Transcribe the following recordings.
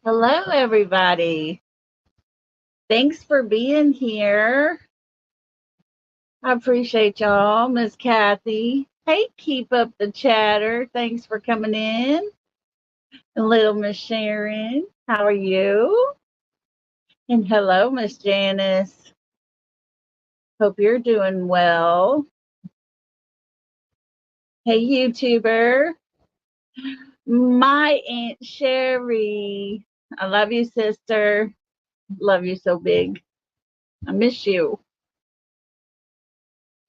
Hello, everybody. Thanks for being here. I appreciate y'all. Miss Kathy. Hey, keep up the chatter. Thanks for coming in. And little Miss Sharon. How are you? And hello, Miss Janice. Hope you're doing well. Hey, YouTuber. My Aunt Sherry. I love you, sister. Love you so big. I miss you.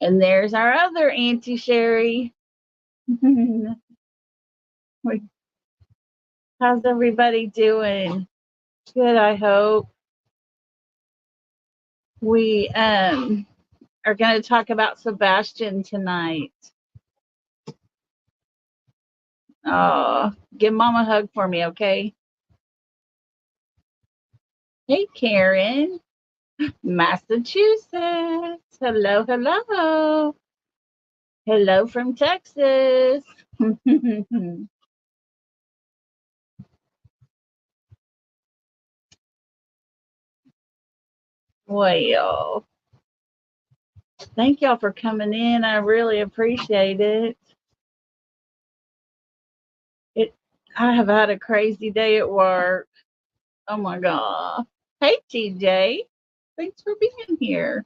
And there's our other Auntie Sherry. How's everybody doing? Good, I hope. We are going to talk about Sebastian tonight. Oh, give Mom a hug for me, okay? Hey, Karen, Massachusetts. Hello, hello. Hello from Texas. Well, thank y'all for coming in. I really appreciate it. I have had a crazy day at work. Oh my God. Hey, TJ. Thanks for being here.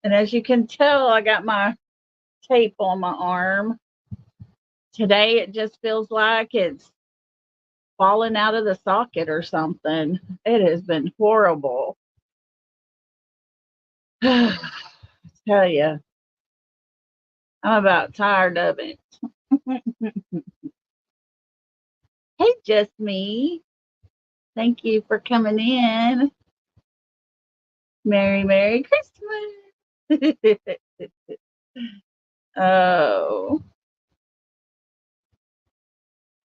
And as you can tell, I got my tape on my arm. Today, it just feels like it's falling out of the socket or something. It has been horrible. I tell you, I'm about tired of it. Hey, just me. Thank you for coming in. Merry Christmas. Oh,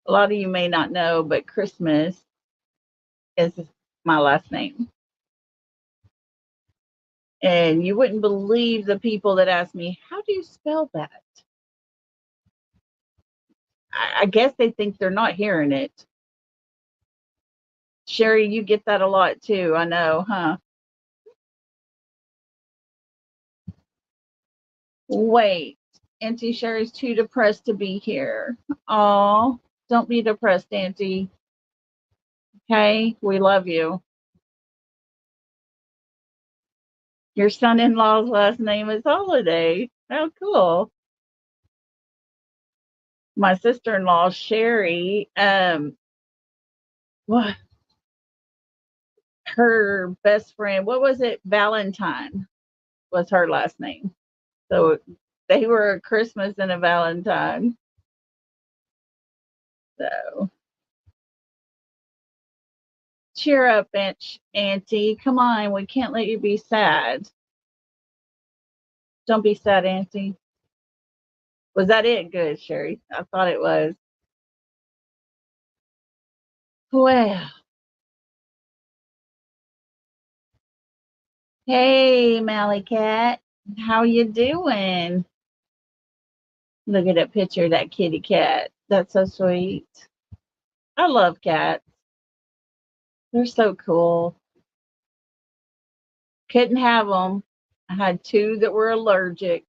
a lot of you may not know, but Christmas is my last name. And you wouldn't believe the people that ask me, how do you spell that? I guess they think they're not hearing it. Sherry, you get that a lot too. I know, huh? Wait, Auntie Sherry's too depressed to be here. Oh, don't be depressed, Auntie. Okay, we love you. Your son-in-law's last name is Holiday. How cool. My sister-in-law, Sherry, what her best friend, what was it? Valentine was her last name. So they were a Christmas and a Valentine. So cheer up, Auntie. Come on, we can't let you be sad. Don't be sad, Auntie. Was that it? Good, Sherry. I thought it was. Well, hey, Mally Cat. How you doing? Look at that picture of that kitty cat. That's so sweet. I love cats. They're so cool. Couldn't have them. I had two that were allergic.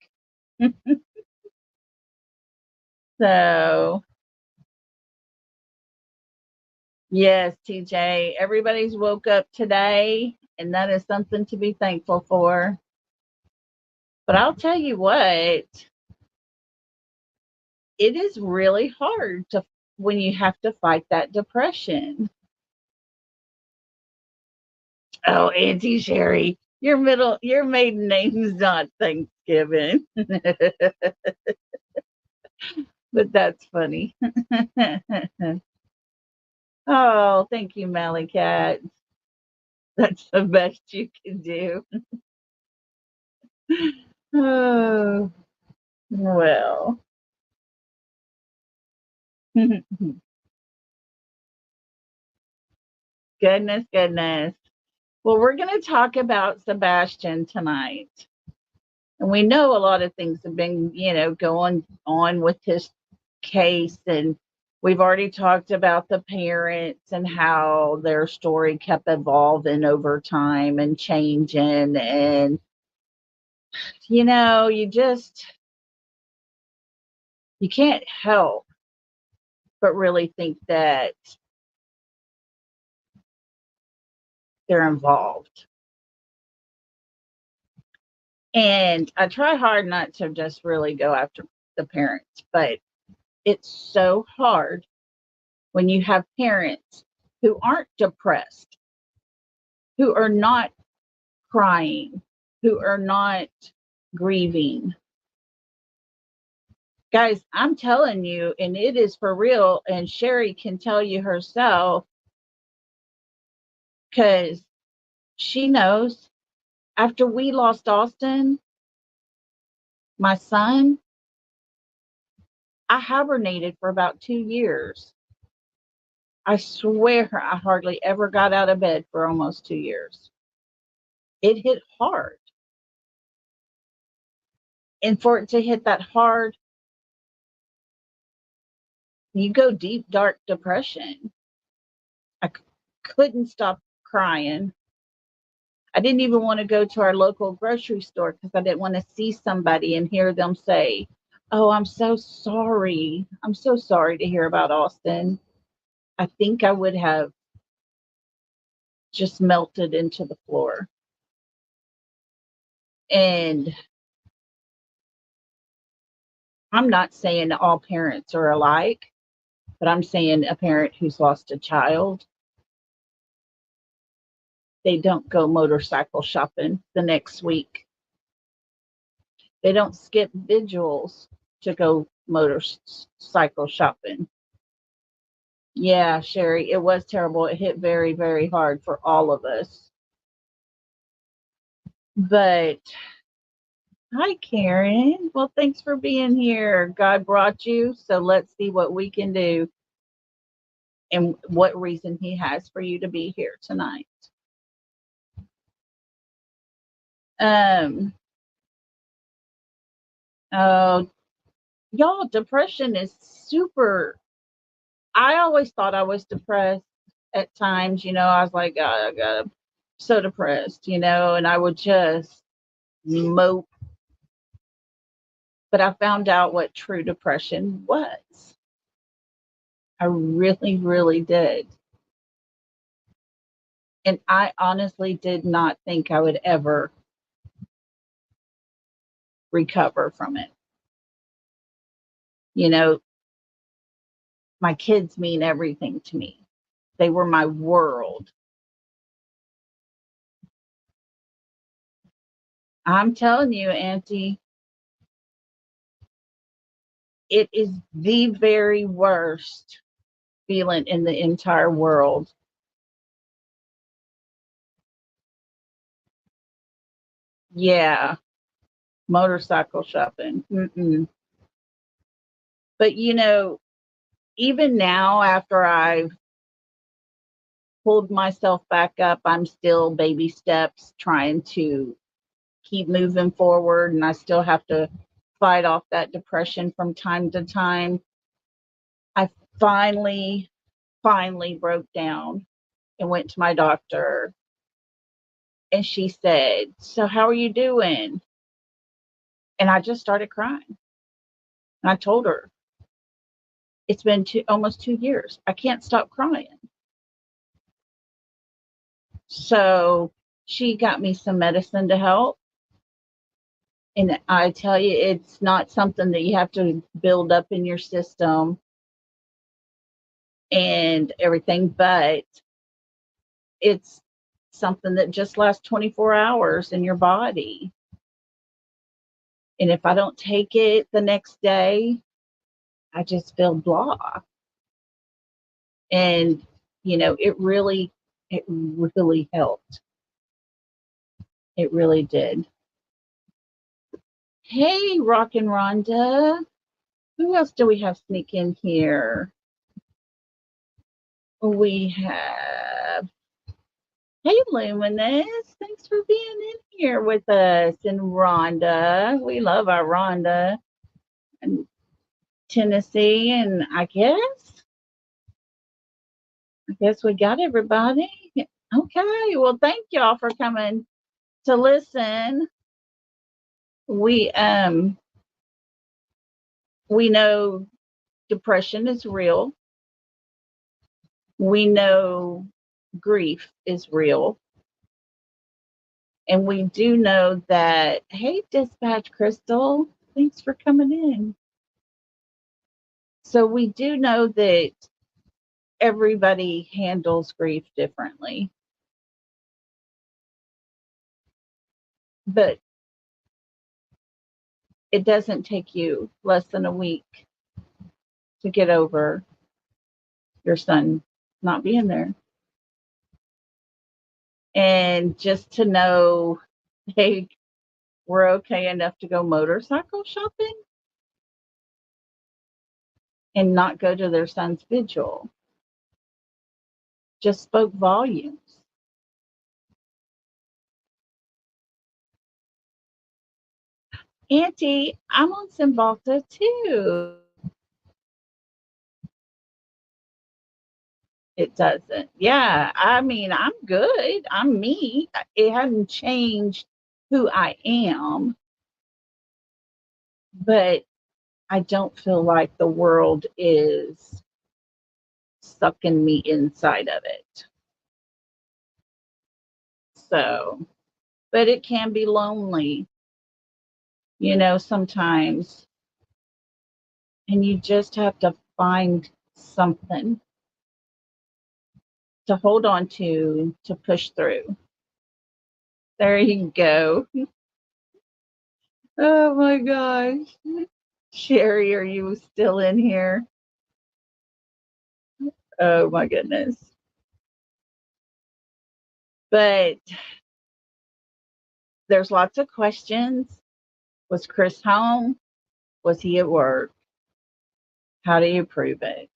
So, yes, TJ, everybody's woke up today, and that is something to be thankful for. But I'll tell you what, it is really hard to when you have to fight that depression. Oh, Auntie Sherry, your maiden name's not Thanksgiving. But that's funny. Oh, thank you, Mally Cat. That's the best you can do. Oh, well. Goodness. Well, we're going to talk about Sebastian tonight. And we know a lot of things have been, going on with his case. And We've already talked about the parents and how their story kept evolving over time and changing. And, you can't help but really think that they're involved. And I try hard not to just really go after the parents, but it's so hard when you have parents who aren't depressed, who are not crying, who are not grieving. Guys, I'm telling you, and it is for real, and Sherry can tell you herself, because she knows. After we lost Austin, my son, I hibernated for about 2 years. I swear I hardly ever got out of bed for almost 2 years. It hit hard. And for it to hit that hard, you go deep, dark depression. I couldn't stop crying. I didn't even want to go to our local grocery store because I didn't want to see somebody and hear them say, "Oh, I'm so sorry. I'm so sorry to hear about Austin." I think I would have just melted into the floor. And I'm not saying all parents are alike, but I'm saying a parent who's lost a child, they don't go motorcycle shopping the next week. They don't skip vigils to go motorcycle shopping. Yeah, Sherry, it was terrible. It hit very, very hard for all of us. But hi, Karen. Well, thanks for being here. God brought you, so let's see what we can do and what reason He has for you to be here tonight. Oh, y'all, depression is super. I always thought I was depressed at times. I was like, God, I got so depressed, and I would just mope. But I found out what true depression was. I really, really did. And I honestly did not think I would ever recover from it. My kids mean everything to me. They were my world. I'm telling you, Auntie, it is the very worst feeling in the entire world. Yeah, motorcycle shopping. Mm-mm. But even now, after I've pulled myself back up, I'm still baby steps trying to keep moving forward, and I still have to fight off that depression from time to time. I finally broke down and went to my doctor, and she said, "So how are you doing?" And I just started crying. And I told her, it's been almost 2 years. I can't stop crying. So she got me some medicine to help. And I tell you, it's not something that you have to build up in your system and everything, but it's something that just lasts 24 hours in your body. And if I don't take it the next day, I just feel blah. And, it really helped. It really did. Hey, Rockin' Rhonda. Who else do we have sneak in here? We have, hey, Luminous. Thanks for being in here with us. And Rhonda. We love our Rhonda. And Tennessee, and I guess I guess we got everybody. Okay. Well, thank y'all for coming to listen. We know depression is real. We know grief is real. And we do know that, hey, Dispatch Crystal, thanks for coming in. So we do know that everybody handles grief differently. But it doesn't take you less than a week to get over your son not being there. And just to know, hey, we're okay enough to go motorcycle shopping and not go to their son's vigil just spoke volumes. Auntie, I'm on Cymbalta too. It doesn't. Yeah, I mean, I'm good. I'm me. It hasn't changed who I am, but I don't feel like the world is sucking me inside of it. So, but it can be lonely, sometimes. And you just have to find something to hold on to push through. There you go. Oh my gosh. Sherry, are you still in here? Oh my goodness. But there's lots of questions. Was Chris home? Was he at work? How do you prove it?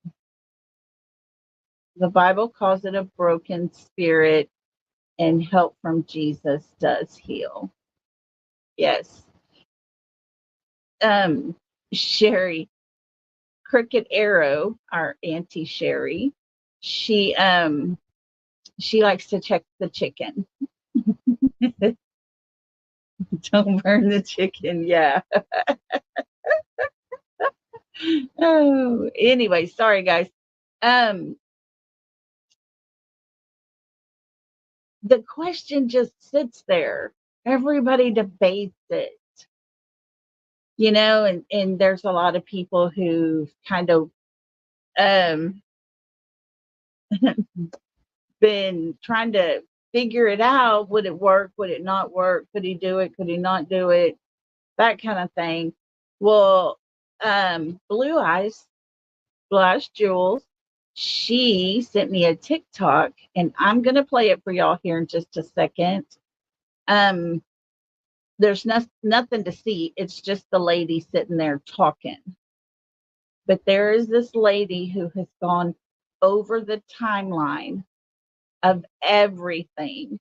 The Bible calls it a broken spirit, and help from Jesus does heal. Yes. Sherry, Crooked Arrow, our Auntie Sherry, she likes to check the chicken. Don't burn the chicken. Yeah. Oh, anyway, sorry guys. The question just sits there. Everybody debates it. And there's a lot of people who kind of been trying to figure it out. Would it work? Would it not work? Could he do it? Could he not do it? That kind of thing. Well, Blue Eyes Jules, she sent me a TikTok, and I'm gonna play it for y'all here in just a second. There's nothing to see. It's just the lady sitting there talking. But there is this lady who has gone over the timeline of everything.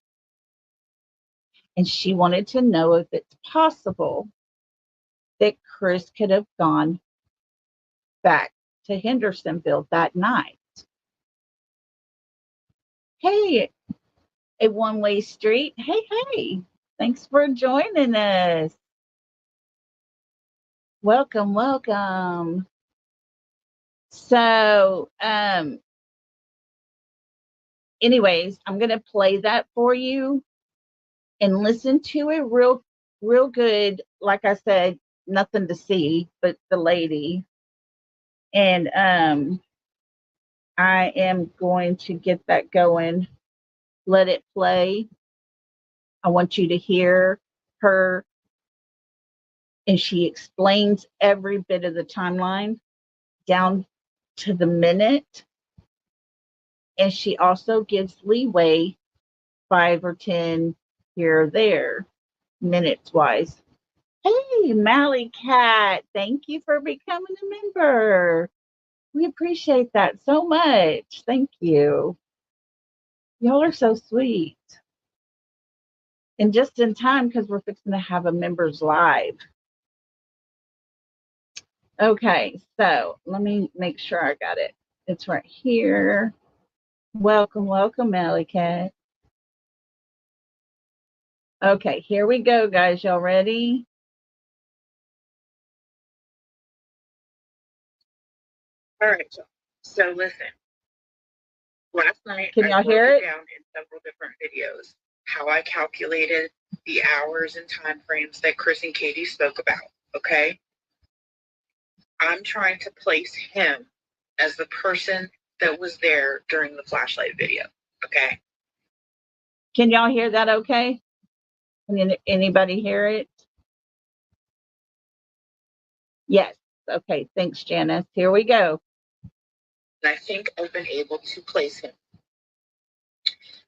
And she wanted to know if it's possible that Chris could have gone back to Hendersonville that night. Hey, a one-way street. Hey. Thanks for joining us. Welcome. So, anyways, I'm going to play that for you and listen to it real good. Like I said, nothing to see but the lady. And I am going to get that going. Let it play. I want you to hear her, and she explains every bit of the timeline down to the minute. And she also gives leeway 5 or 10 here or there, minutes wise. Hey, Mally Cat, thank you for becoming a member. We appreciate that so much. Thank you. Y'all are so sweet. And just in time, because we're fixing to have a members live. Okay, so let me make sure I got it. It's right here. Welcome, welcome, Alley Cat. Okay, here we go, guys. Y'all ready? All right, so listen. Last night, Can y'all hear it? down in several different videos how I calculated the hours and time frames that Chris and Katie spoke about. Okay, I'm trying to place him as the person that was there during the flashlight video. Okay. Can y'all hear that? Okay. Can anybody hear it? Yes. Okay. Thanks, Janice. Here we go. And I think I've been able to place him.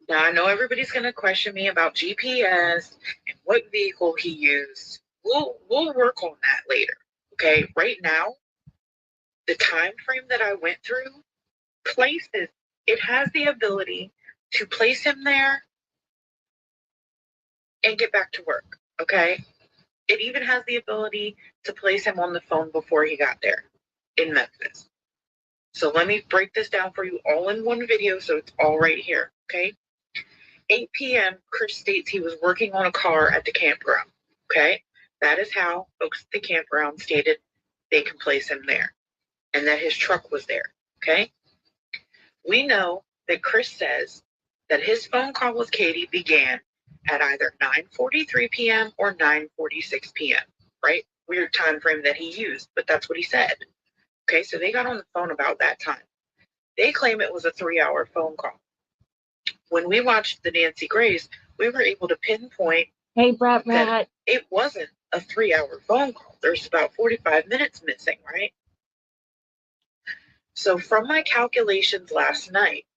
Now, I know everybody's going to question me about GPS and what vehicle he used. We'll work on that later. Okay. Right now, the time frame that I went through places, it has the ability to place him there and get back to work. Okay. It even has the ability to place him on the phone before he got there in Memphis. So let me break this down for you all in one video so it's all right here. Okay. 8 p.m., Chris states he was working on a car at the campground. Okay. That is how folks at the campground stated they can place him there and that his truck was there. Okay. We know that Chris says that his phone call with Katie began at either 9:43 p.m. or 9:46 p.m., right? Weird time frame that he used, but that's what he said. Okay, so they got on the phone about that time. They claim it was a 3-hour phone call. When we watched the Nancy Grace, we were able to pinpoint that it wasn't a 3-hour phone call. There's about 45 minutes missing, right? So from my calculations last night,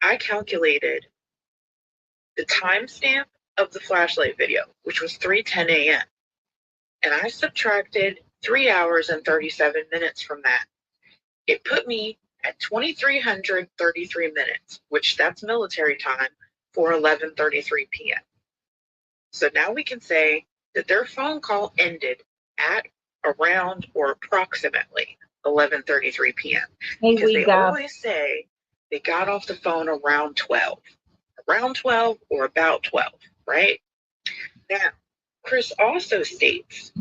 I calculated the timestamp of the flashlight video, which was 3:10 a.m. And I subtracted 3 hours and 37 minutes from that. It put me at 2,333 minutes, which that's military time for 11:33 p.m. So now we can say that their phone call ended at around or approximately 11:33 p.m. Because they always say they got off the phone around 12 or about 12, right? Now, Chris also states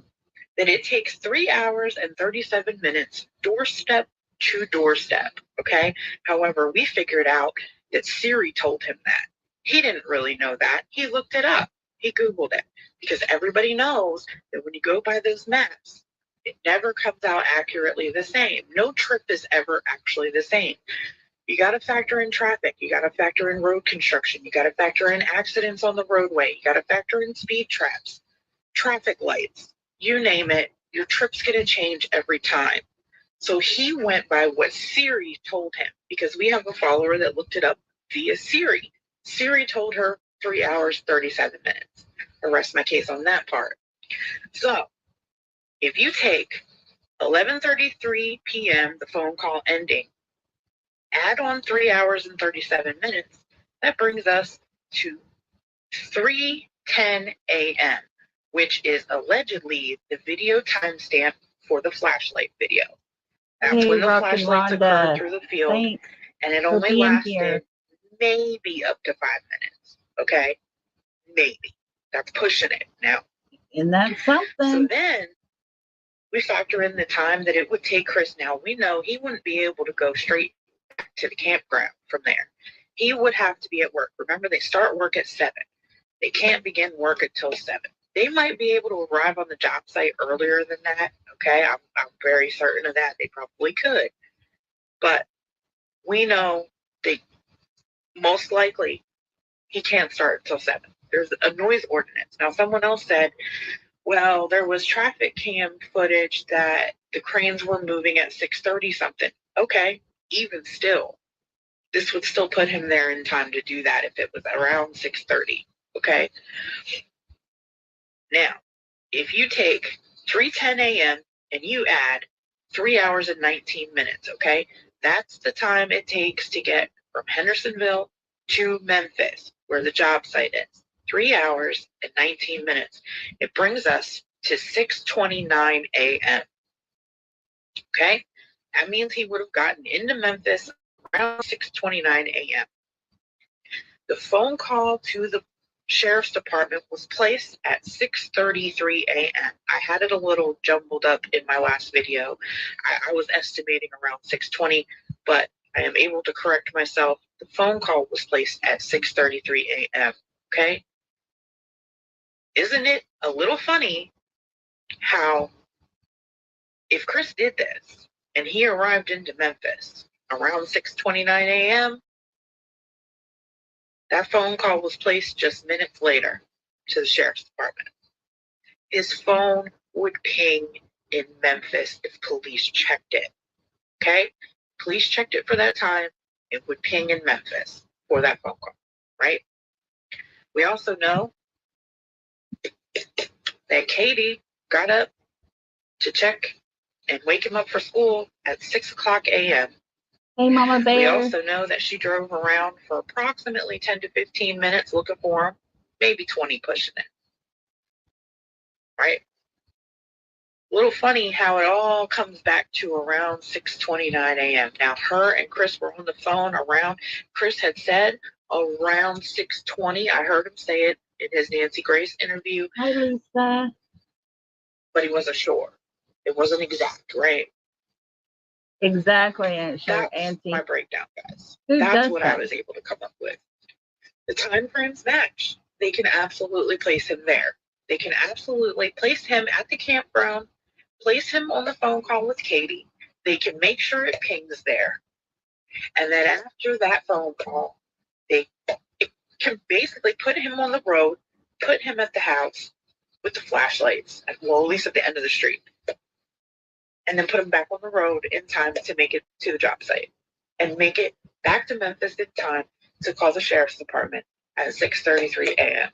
that it takes 3 hours and 37 minutes doorstep to doorstep, okay? However, we figured out that Siri told him that. He didn't really know that. He looked it up. He Googled it because everybody knows that when you go by those maps, it never comes out accurately the same. No trip is ever actually the same. You got to factor in traffic. You got to factor in road construction. You got to factor in accidents on the roadway. You got to factor in speed traps, traffic lights, you name it. Your trip's going to change every time. So he went by what Siri told him because we have a follower that looked it up via Siri. Siri told her 3 hours, 37 minutes. I rest my case on that part. So if you take 11:33 p.m., the phone call ending, add on 3 hours and 37 minutes, that brings us to 3:10 a.m., which is allegedly the video timestamp for the flashlight video. That's when the flashlights occurred through the field, and it only lasted maybe up to 5 minutes. Okay? Maybe. That's pushing it now. Isn't that something? So then we factor in the time that it would take Chris. Now, we know he wouldn't be able to go straight back to the campground from there. He would have to be at work. Remember, they start work at 7. They can't begin work until 7. They might be able to arrive on the job site earlier than that. Okay, I'm very certain of that. They probably could. But we know that most likely he can't start until 7. There's a noise ordinance. Now, someone else said, well, there was traffic cam footage that the cranes were moving at 6:30 something. Okay, even still, this would still put him there in time to do that if it was around 6:30. Okay. Now, if you take 3:10 a.m. and you add 3 hours and 19 minutes, okay, that's the time it takes to get from Hendersonville to Memphis, where the job site is. 3 hours and 19 minutes. It brings us to 6:29 a.m. Okay, That means he would have gotten into Memphis around 6:29 a.m. The phone call to the sheriff's department was placed at 6:33 a.m. I had it a little jumbled up in my last video. I was estimating around 6:20, but I am able to correct myself. The phone call was placed at 6:33 a.m. Okay? Isn't it a little funny how if Chris did this and he arrived into Memphis around 6:29 a.m., that phone call was placed just minutes later to the sheriff's department. His phone would ping in Memphis if police checked it. Okay? Police checked it for that time. It would ping in Memphis for that phone call, right? We also know that Katie got up to check and wake him up for school at 6 o'clock a.m. Hey, Mama Bear. We also know that she drove around for approximately 10 to 15 minutes looking for him, maybe 20 pushing it. Right? A little funny how it all comes back to around 6:29 a.m. Now, her and Chris were on the phone around, Chris had said around 6:20. I heard him say it in his Nancy Grace interview. Hi, Lisa. But he wasn't sure. It wasn't exact, right? Exactly, and sure, That's Auntie. my breakdown, guys. Who That's does what that? I was able to come up with. The time frames match. They can absolutely place him there. They can absolutely place him at the campground, place him on the phone call with Katie. They can make sure it pings there. And then after that phone call, they can basically put him on the road, put him at the house with the flashlights, well, at least at the end of the street, and then put him back on the road in time to make it to the job site and make it back to Memphis in time to call the sheriff's department at 6:33 a.m.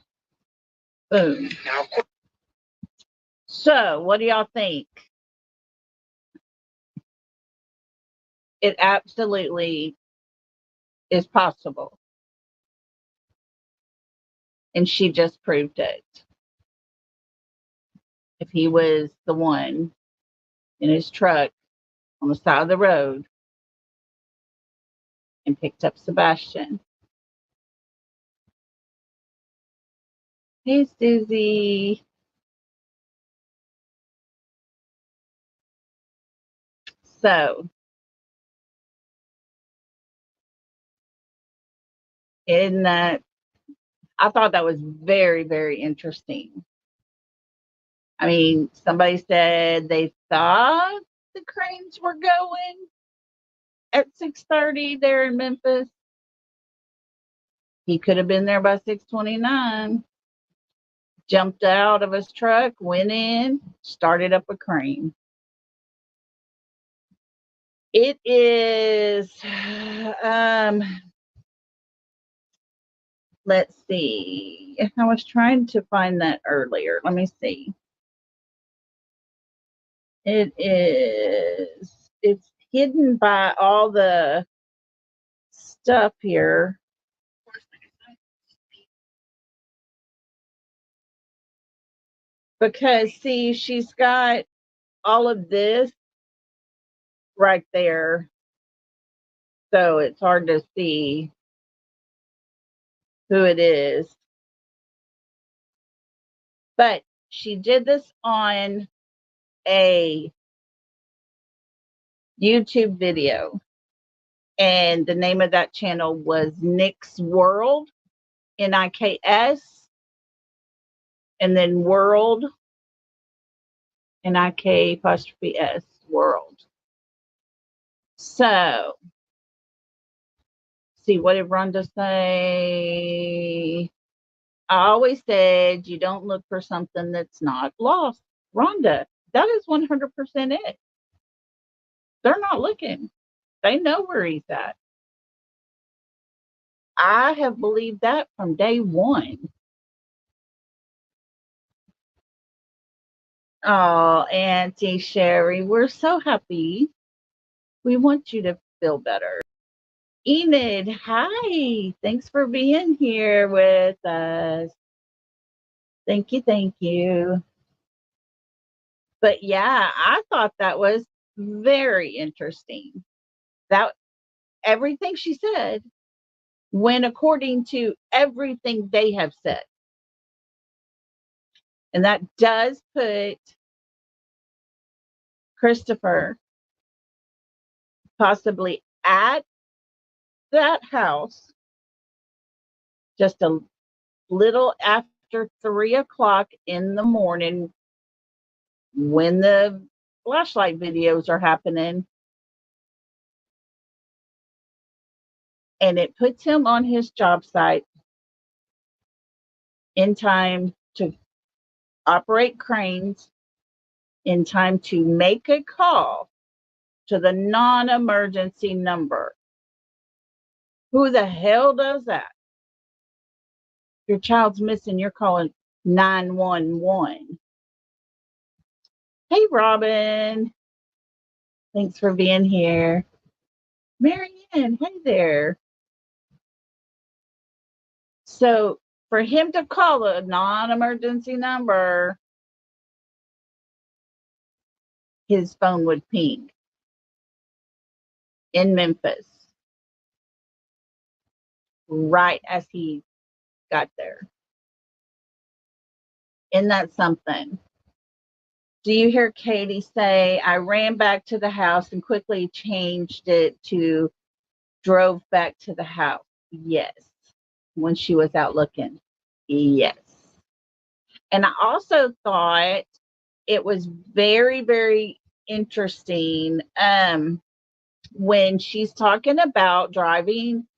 Boom. Now, of course, So, what do y'all think? It absolutely is possible. And she just proved it. If he was the one in his truck on the side of the road and picked up Sebastian. Hey, Susie. So, in that, I thought that was very, very interesting. I mean, somebody said they thought the cranes were going at 6:30 there in Memphis. He could have been there by 6:29. Jumped out of his truck, went in, started up a crane. It is, let's see. I was trying to find that earlier. Let me see. It's hidden by all the stuff here. Because, see, she's got all of this right there. So it's hard to see who it is. But she did this on a YouTube video. And the name of that channel was Nick's World, Niks, and then World, NIK''S, World. So, see, what did Rhonda say? I always said you don't look for something that's not lost. Rhonda, that is 100% it. They're not looking. They know where he's at. I have believed that from day one. Oh, Auntie Sherry, we're so happy. We want you to feel better. Enid, hi. Thanks for being here with us. Thank you, thank you. But yeah, I thought that was very interesting. That everything she said went according to everything they have said. And that does put Christopher possibly at that house just a little after 3 o'clock in the morning when the flashlight videos are happening. And it puts him on his job site in time to operate cranes, in time to make a call to the non-emergency number. Who the hell does that? Your child's missing, you're calling 911. Hey, Robin. Thanks for being here. Marianne, hey there. So for him to call a non-emergency number, his phone would ping in Memphis right as he got there. Isn't that something? Do you hear Katie say, I ran back to the house and quickly changed it to drove back to the house? Yes. When she was out looking. Yes. And I also thought it was very, very interesting when she's talking about driving,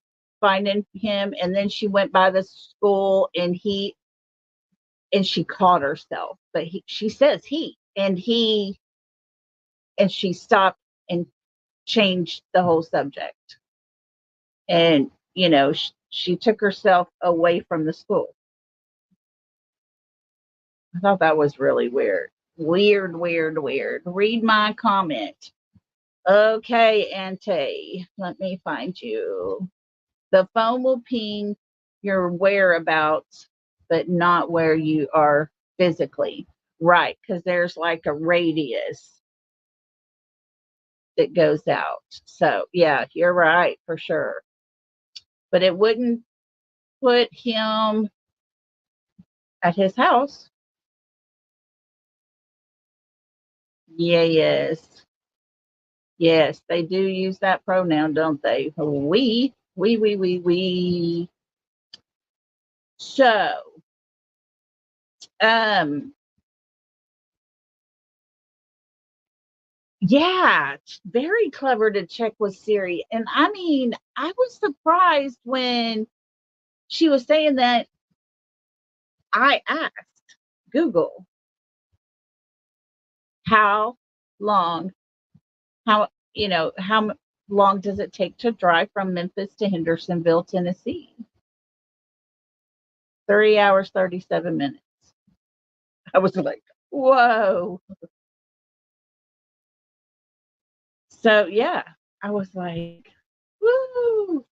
finding him, and then she went by the school and she caught herself, but she says and she stopped and changed the whole subject. And, she took herself away from the school. I thought that was really weird. Weird. Read my comment. Okay, Auntie, let me find you. The phone will ping your whereabouts, but not where you are physically. Right, because there's like a radius that goes out. So, yeah, you're right, for sure. But it wouldn't put him at his house. Yes, they do use that pronoun, don't they? We. So, yeah, it's very clever to check with Siri. And I mean, I was surprised when she was saying that. I asked Google how long, how long does it take to drive from Memphis to Hendersonville, Tennessee? 3 hours, 37 minutes. I was like, whoa. So, yeah, I was like, woo.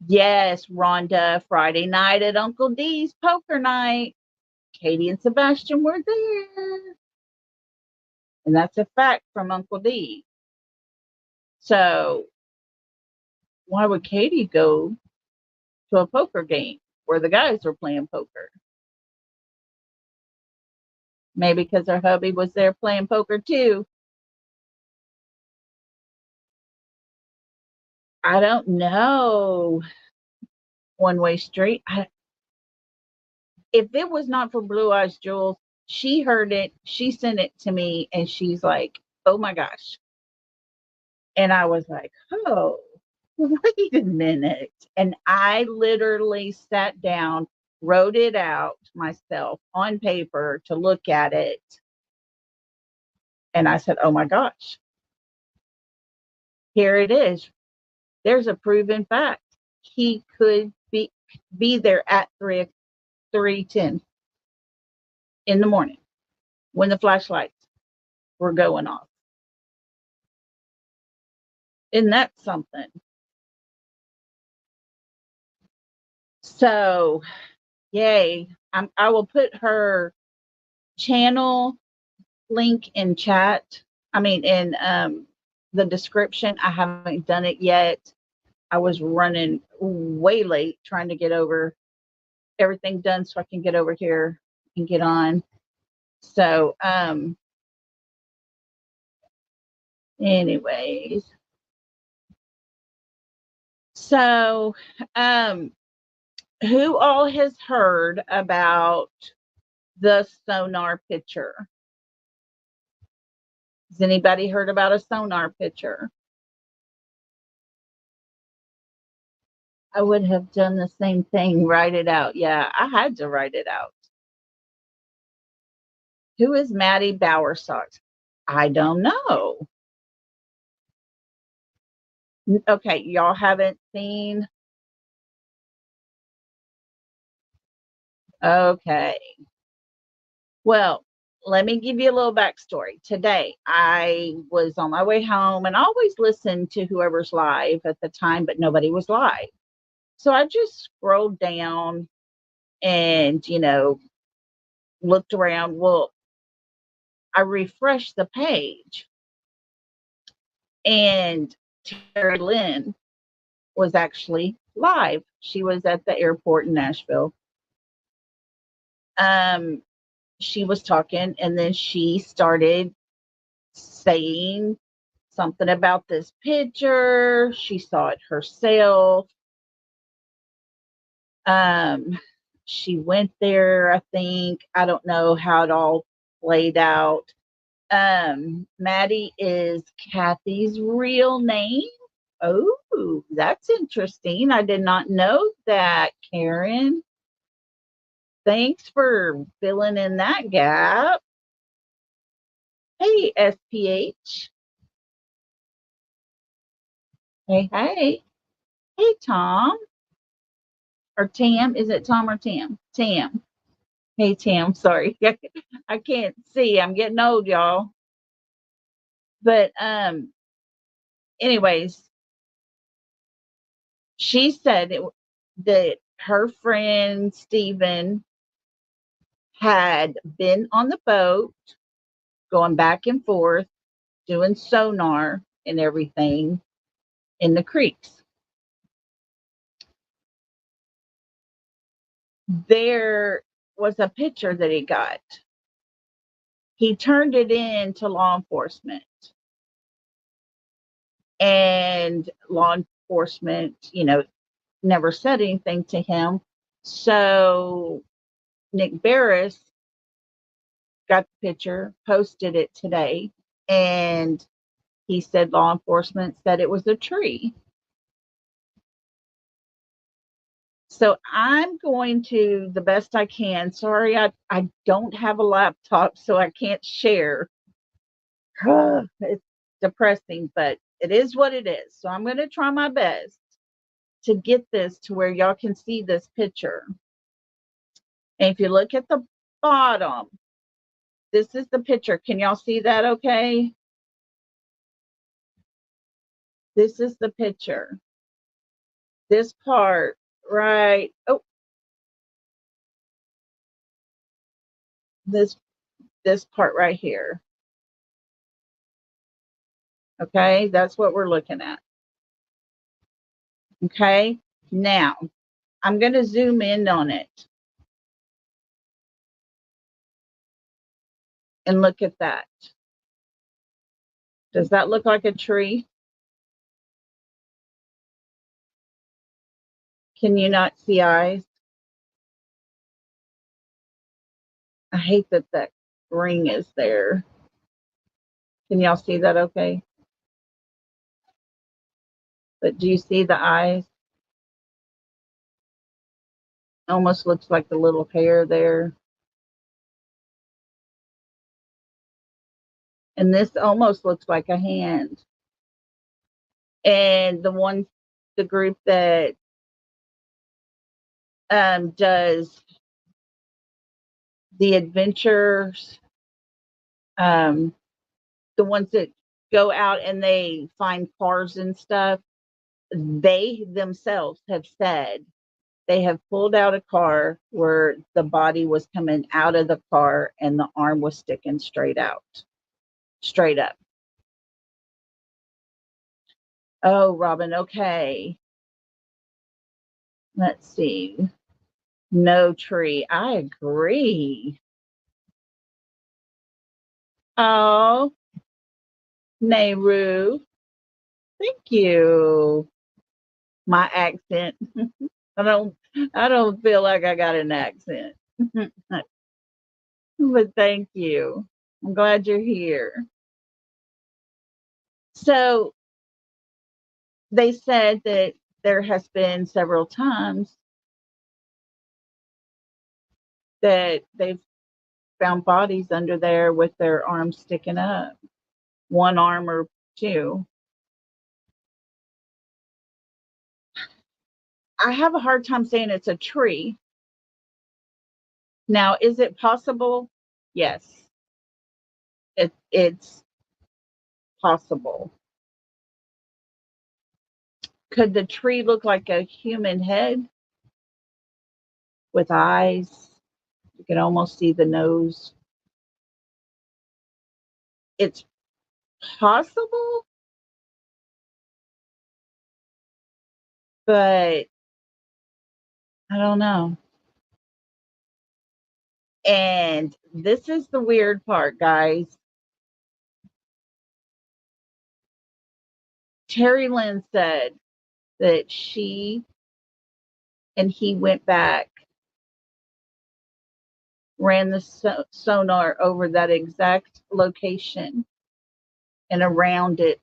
Yes, Rhonda, Friday night at Uncle D's poker night. Katie and Sebastian were there. And that's a fact from Uncle D. So, why would Katie go to a poker game where the guys were playing poker? Maybe because her hubby was there playing poker too. I don't know. One Way Street. If it was not for Blue Eyes Jules, she heard it, she sent it to me, and she's like, oh my gosh. And I was like, oh, wait a minute. And I literally sat down, wrote it out myself on paper to look at it. And I said, oh my gosh, here it is. There's a proven fact. He could be there at 3:10 in the morning when the flashlights were going off. Isn't that something? So, yay. I will put her channel link in chat. I mean, in the description. I haven't done it yet. I was running way late trying to get over everything done so I can get over here and get on. So, anyways, so, who all has heard about the sonar picture? Has anybody heard about a sonar picture? I would have done the same thing, write it out. Yeah, I had to write it out. Who is Maddie Bowersox? I don't know. Okay, y'all haven't seen. Okay. Well, let me give you a little backstory. Today, I was on my way home and I always listen to whoever's live at the time, but nobody was live. So I just scrolled down and, looked around. Well, I refreshed the page and Terry Lynn was actually live. She was at the airport in Nashville. She was talking and then she started saying something about this picture. She saw it herself. She went there, I think. I don't know how it all played out. Maddie is Kathy's real name. Oh, that's interesting. I did not know that, Karen. Thanks for filling in that gap. Hey, SPH. Hey, hey. Hey, Tom. Or Tam. Is it Tom or Tam? Tam. Hey, Tam. Sorry. I can't see. I'm getting old, y'all. But anyways, she said that her friend Stephen had been on the boat going back and forth doing sonar and everything in the creeks. There was a picture that he got. He turned it in to law enforcement. And law enforcement, never said anything to him. So Nick Barris got the picture, posted it today, and he said law enforcement said it was a tree. So I'm going to, the best I can. Sorry, I don't have a laptop, so I can't share. It's depressing, but it is what it is. So I'm going to try my best to get this to where y'all can see this picture. And if you look at the bottom, this is the picture. Can y'all see that okay? This is the picture. This part, right? Oh, this part right here. Okay, that's what we're looking at. Okay, now I'm going to zoom in on it. And look at that. Does that look like a tree? Can you not see eyes? I hate that that ring is there. Can y'all see that okay? But do you see the eyes? Almost looks like the little hair there. And this almost looks like a hand. And the group that does the adventures, the ones that go out and they find cars and stuff, they themselves have said they have pulled out a car where the body was coming out of the car and the arm was sticking straight up. Oh, Robin, okay. Let's see. No tree. I agree. Oh, Nehru. Thank you. My accent. I don't I don't feel like I got an accent. But thank you. I'm glad you're here. So they said that there has been several times that they've found bodies under there with their arms sticking up, one arm or two. I have a hard time saying it's a tree. Now, is it possible? Yes, it's possible. Could the tree look like a human head with eyes? You can almost see the nose. It's possible, but I don't know. And this is the weird part, guys. Terry Lynn said that she and he went back, ran the sonar over that exact location and around it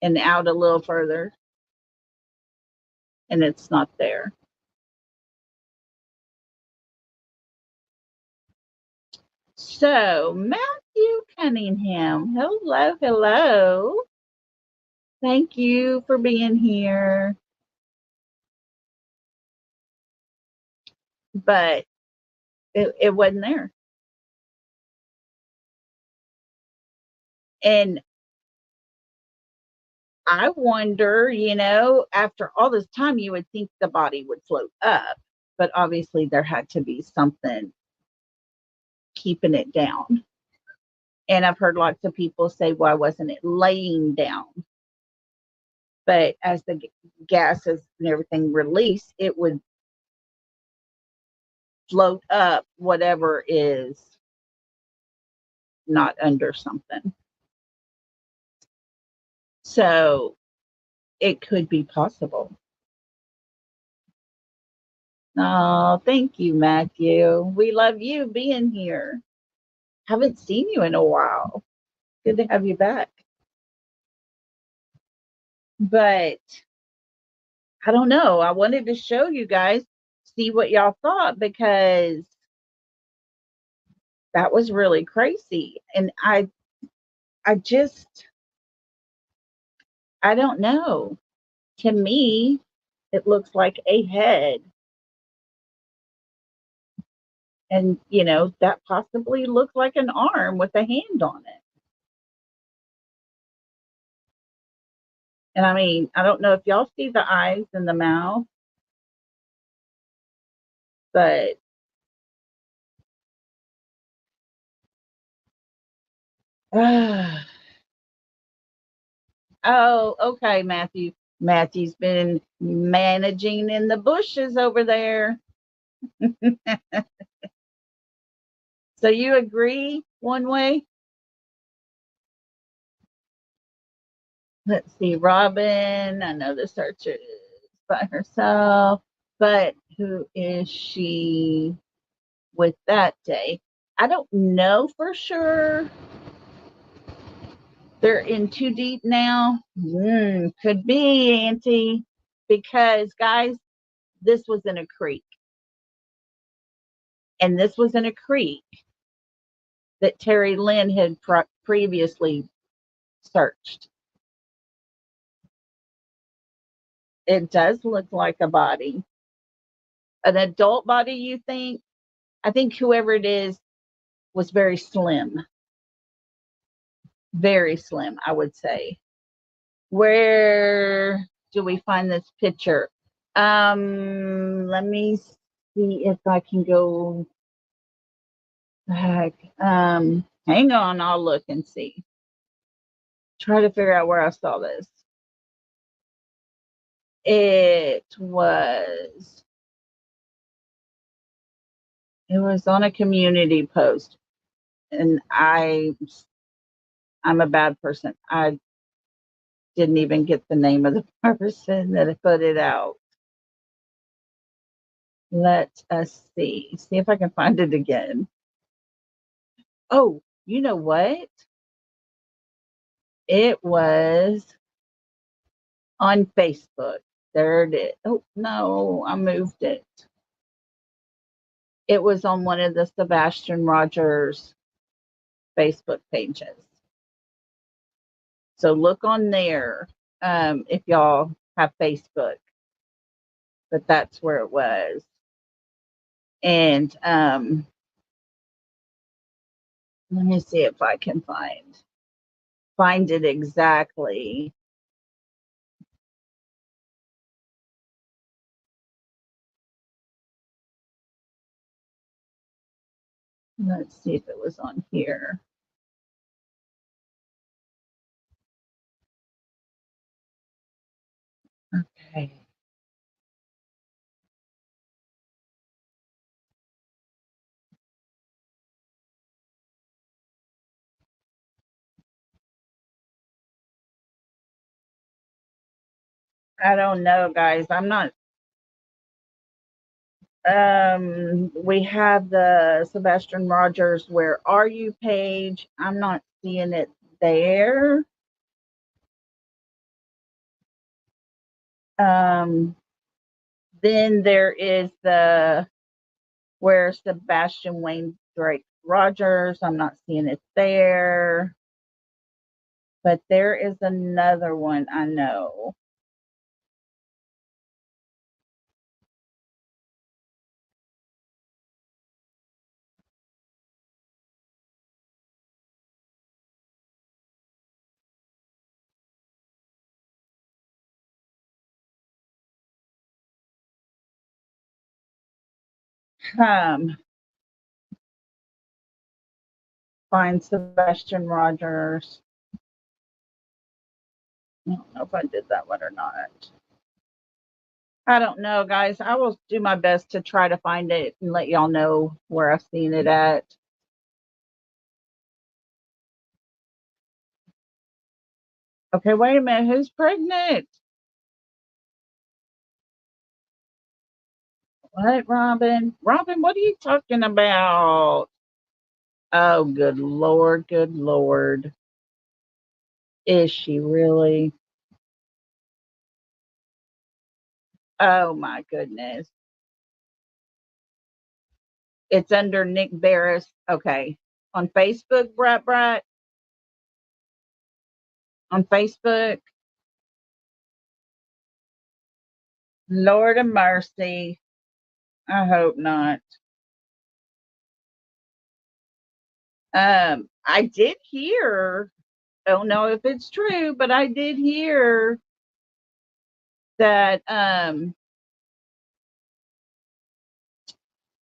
and out a little further, and it's not there. So, Matthew Cunningham, hello, hello. Thank you for being here. But it wasn't there. And I wonder, after all this time, you would think the body would float up, but obviously there had to be something keeping it down. And I've heard lots of people say, why wasn't it laying down? But as the gases and everything release, it would float up whatever is not under something. So it could be possible. Oh, thank you, Matthew. We love you being here. Haven't seen you in a while. Good to have you back. But I don't know. I wanted to show you guys, see what y'all thought, because that was really crazy. And I don't know. To me, it looks like a head. And, that possibly looks like an arm with a hand on it. And I mean, I don't know if y'all see the eyes and the mouth, but oh, okay, Matthew. Matthew's been managing in the bushes over there. So you agree one way? Let's see, Robin. I know the searcher is by herself, but who is she with that day? I don't know for sure. They're in too deep now. Could be, Auntie, because guys, this was in a creek. And this was in a creek that Terry Lynn had previously searched. It does look like a body. An adult body, you think? I think whoever it is was very slim. Very slim, I would say. Where do we find this picture? Let me see if I can go back. Hang on, I'll look and see. try to figure out where I saw this. It was on a community post, and I'm a bad person. I didn't even get the name of the person that put it out. Let us see if I can find it again. Oh, you know what? It was on Facebook. There it is. Oh, no, I moved it. It was on one of the Sebastian Rogers Facebook pages. So look on there if y'all have Facebook. But that's where it was. And let me see if I can find it exactly. Let's see if it was on here. Okay. I don't know, guys. I'm not. We have the Sebastian Rogers "Where Are You" page. I'm not seeing it there. Then there is the "Where Sebastian Wayne Drake Rogers." I'm not seeing it there. But there is another one I know. Find Sebastian Rogers. I don't know if I did that one or not. I don't know, guys. I will do my best to try to find it and let y'all know where I've seen it at. Okay, wait a minute. Who's pregnant? What, Robin? Robin, what are you talking about? Oh, good Lord, good Lord. Is she really? Oh, my goodness. It's under Nick Barris. Okay. On Facebook, Brat. On Facebook. Lord of mercy. I hope not. I did hear, don't know if it's true, but I did hear that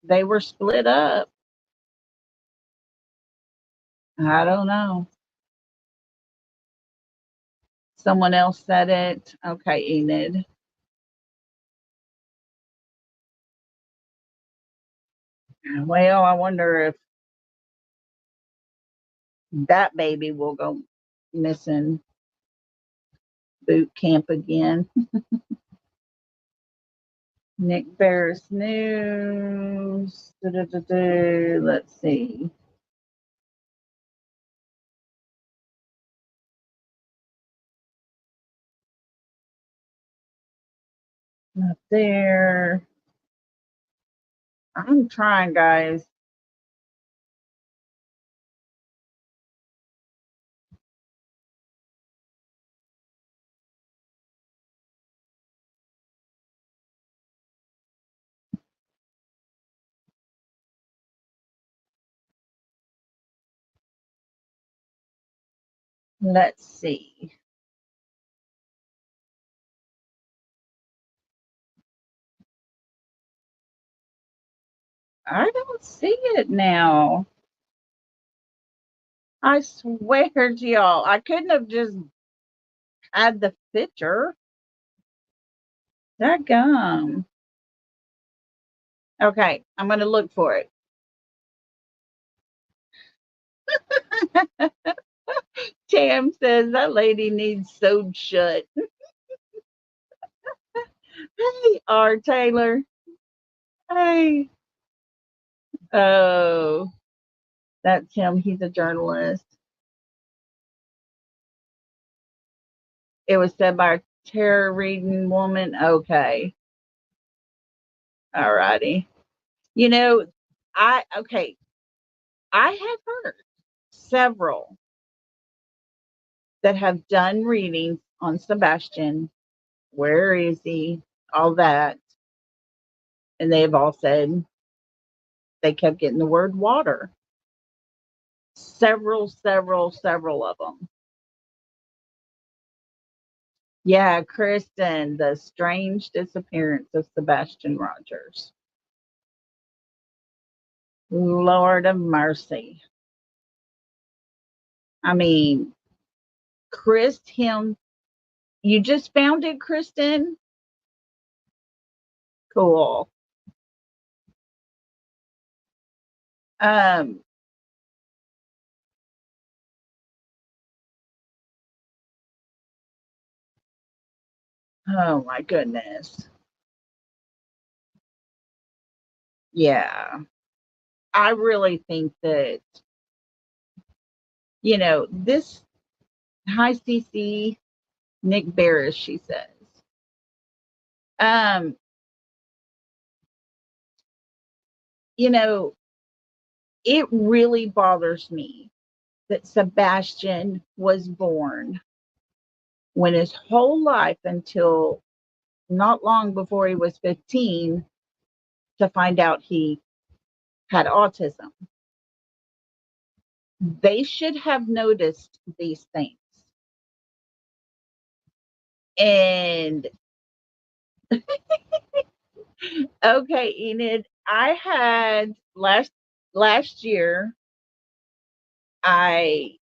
they were split up. I don't know. Someone else said it. Okay, Enid. Well, I wonder if that baby will go missing boot camp again. Nick Barris News. Let's see. Not there. I'm trying, guys. Let's see. I don't see it now. I swear to y'all, I couldn't have just had the picture. That gum. Okay, I'm going to look for it. Tam says that lady needs sewed shut. Hey, R. Taylor. Hey. Oh, that's him. He's a journalist. It was said by a tarot reading woman. Okay. All righty. You know, I have heard several that have done readings on Sebastian. Where is he? All that. And they've all said they kept getting the word water. Several of them. Yeah, Kristen, the strange disappearance of Sebastian Rogers. Lord of mercy. I mean, you just found it, Kristen? Cool. Um, oh my goodness. Yeah. I really think that, this high CC Nick Barris, she says. Um, it really bothers me that Sebastian was born when his whole life until not long before he was 15 to find out he had autism. They should have noticed these things. And okay, Enid, I had last year I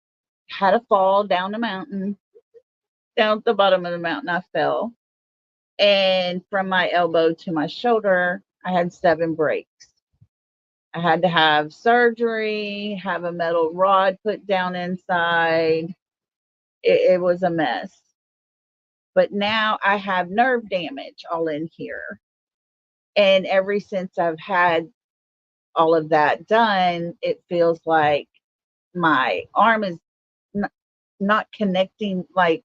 had a fall down the mountain. Down at the bottom of the mountain I fell. And from my elbow to my shoulder, I had 7 breaks. I had to have surgery, have a metal rod put down inside. It was a mess. But now I have nerve damage all in here. And ever since I've had all of that done, it feels like my arm is not connecting, like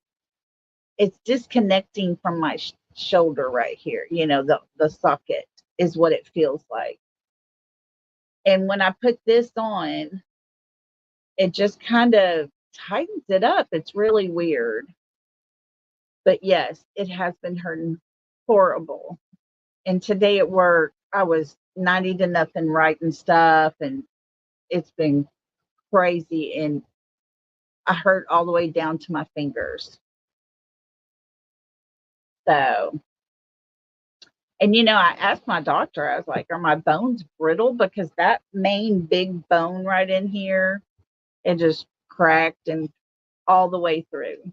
it's disconnecting from my shoulder right here. The socket is what it feels like. And when I put this on, it just kind of tightens it up. It's really weird. But yes, it has been hurting horrible. And today at work, I was 90 to nothing writing stuff, and it's been crazy. And I hurt all the way down to my fingers. So, and I asked my doctor, I was like, are my bones brittle? Because that main big bone right in here, it just cracked and all the way through.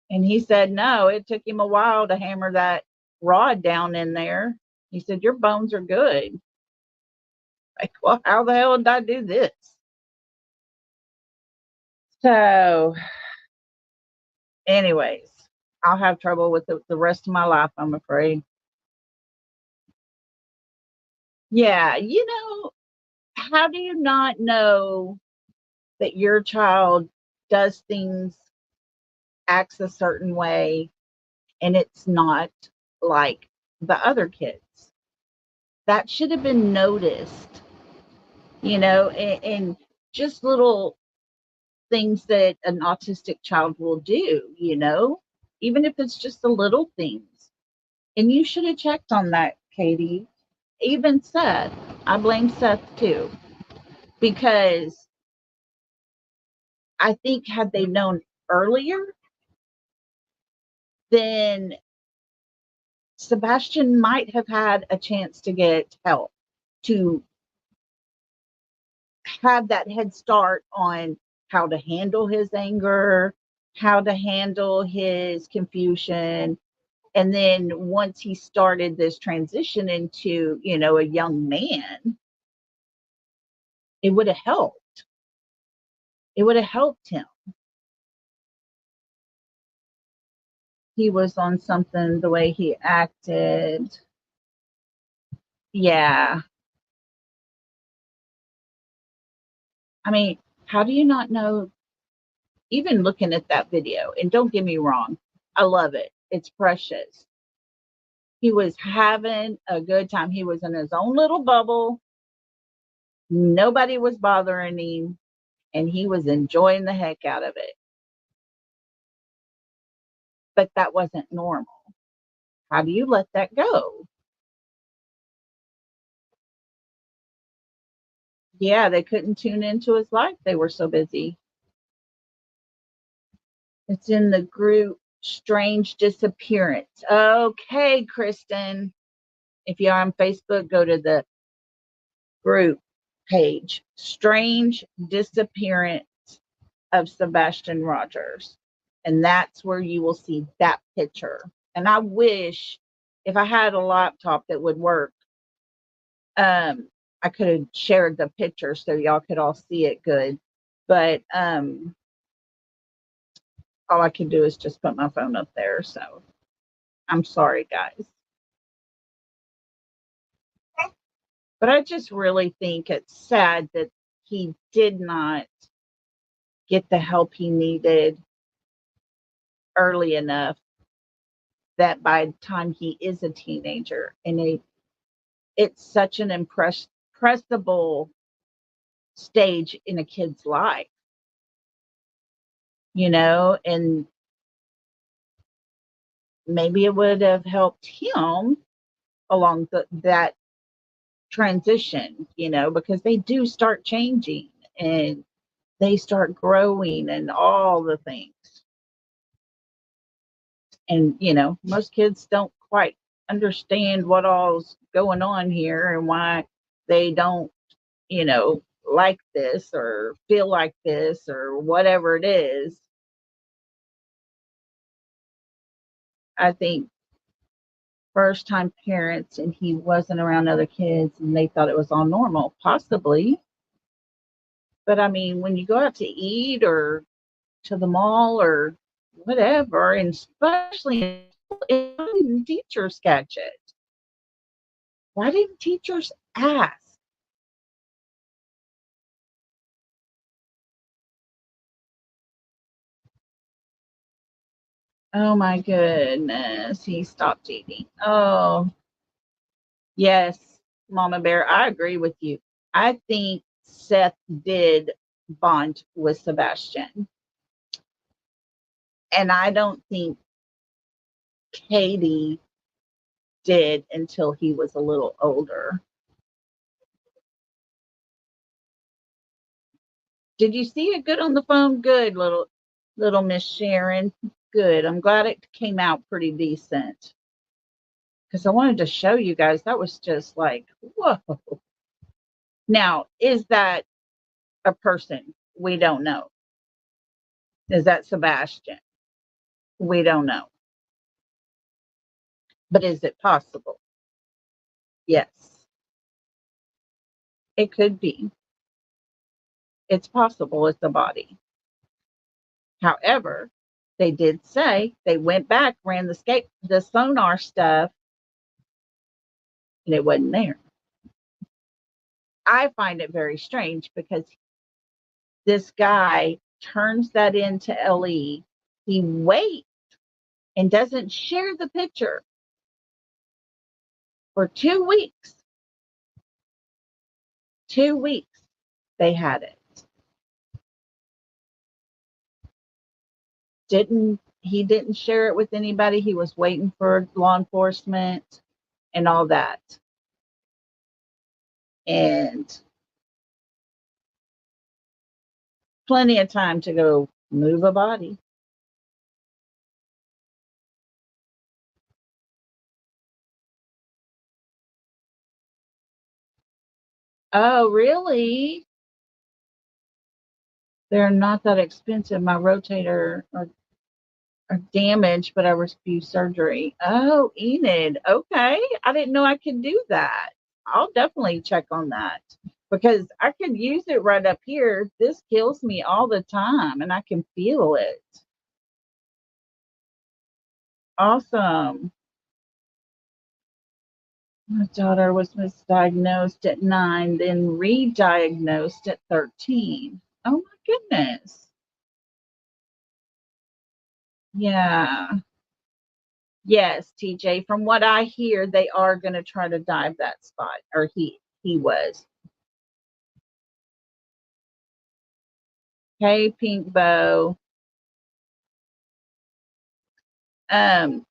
And he said, no, it took him a while to hammer that rod down in there. He said, your bones are good. Like, well, how the hell did I do this? So, anyways, I'll have trouble with it the rest of my life, I'm afraid. Yeah, how do you not know that your child does things, acts a certain way, and it's not like the other kids? That should have been noticed, and just little things that an autistic child will do, even if it's just the little things. And you should have checked on that, Katie. Even Seth. I blame Seth too. Because I think had they known earlier, then Sebastian might have had a chance to get help, to have that head start on how to handle his anger, how to handle his confusion. And then once he started this transition into, a young man, it would have helped. It would have helped him. He was on something, the way he acted. Yeah. I mean, how do you not know, even looking at that video? And don't get me wrong, I love it. It's precious. He was having a good time. He was in his own little bubble. Nobody was bothering him, and he was enjoying the heck out of it. But that wasn't normal. How do you let that go? Yeah, they couldn't tune into his life. They were so busy. It's in the group Strange Disappearance. Okay, Kristen. If you're on Facebook, go to the group page, Strange Disappearance of Sebastian Rogers. And that's where you will see that picture. And I wish if I had a laptop that would work, I could have shared the picture so y'all could all see it good. But all I can do is just put my phone up there. So I'm sorry, guys. But I just really think it's sad that he did not get the help he needed early enough, that by the time he is a teenager, and it's such an impressible stage in a kid's life, and maybe it would have helped him along that transition, because they do start changing and they start growing and all the things. And, most kids don't quite understand what all's going on here and why they don't, like this or feel like this or whatever it is. I think first time parents, and he wasn't around other kids and they thought it was all normal, possibly. But I mean, when you go out to eat or to the mall or whatever, and especially if teachers catch it, why didn't teachers ask? Oh my goodness, he stopped eating. Oh, yes, Mama Bear, I agree with you. I think Seth did bond with Sebastian. And I don't think Katie did until he was a little older. Did you see it good on the phone? Good, little Miss Sharon. Good. I'm glad it came out pretty decent. Because I wanted to show you guys. That was just like, whoa. Now, is that a person? We don't know. Is that Sebastian? We don't know. But is it possible? Yes. It could be. It's possible it's a body. However, they did say they went back, ran the sonar stuff, and it wasn't there. I find it very strange because this guy turns that into LE. He waits and doesn't share the picture for 2 weeks. 2 weeks they had it. He didn't share it with anybody. He was waiting for law enforcement and all that. And plenty of time to go move a body. Oh, really? They're not that expensive. My rotator are damaged, but I refuse surgery. Oh, Enid. Okay. I didn't know I could do that. I'll definitely check on that because I could use it right up here. This kills me all the time and I can feel it. Awesome. My daughter was misdiagnosed at 9, then re-diagnosed at 13. Oh my goodness. Yeah. Yes, TJ. From what I hear, they are going to try to dive that spot, or he was. Hey, Pink Bow. Um,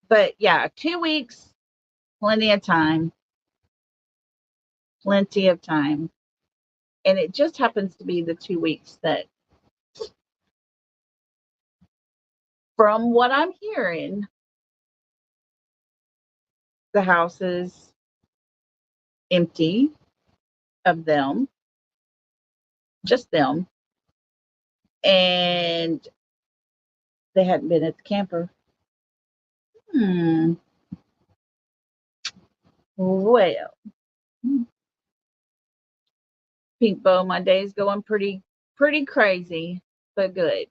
but yeah, 2 weeks, plenty of time. Plenty of time. And it just happens to be the 2 weeks that, from what I'm hearing, the house is empty of them, just them. And they hadn't been at the camper. Well, Pink Bow, my day's going pretty crazy, but good.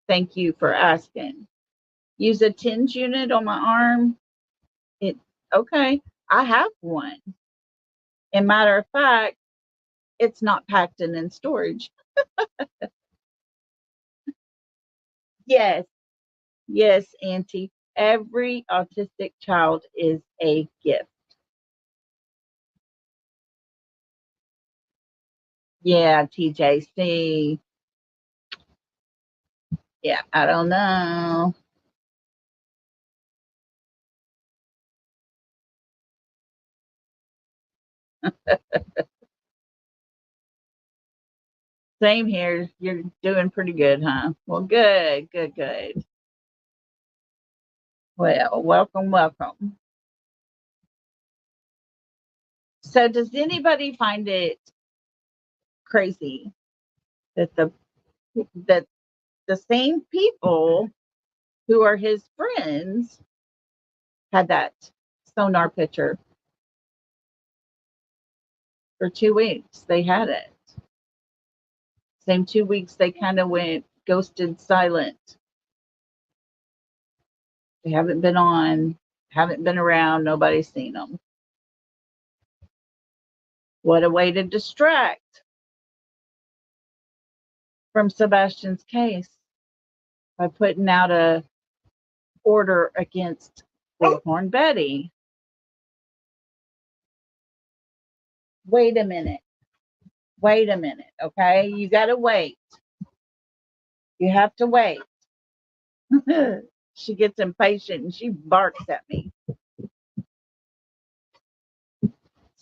Thank you for asking. Use a TENS unit on my arm. It okay. I have one. And matter of fact, it's not packed and in storage. Yes, yes, Auntie. Every autistic child is a gift. Yeah, TJC. Yeah, I don't know. Same here. You're doing pretty good, huh? Well, good, good, good. Well, welcome, welcome. So, does anybody find it crazy that that the same people who are his friends had that sonar picture for 2 weeks? They had it. Same 2 weeks they kind of went ghosted silent. They haven't been on, haven't been around, nobody's seen them. What a way to distract from Sebastian's case by putting out a order against Bullhorn Betty. Wait a minute. Wait a minute. Okay. You got to wait. You have to wait. She gets impatient and she barks at me.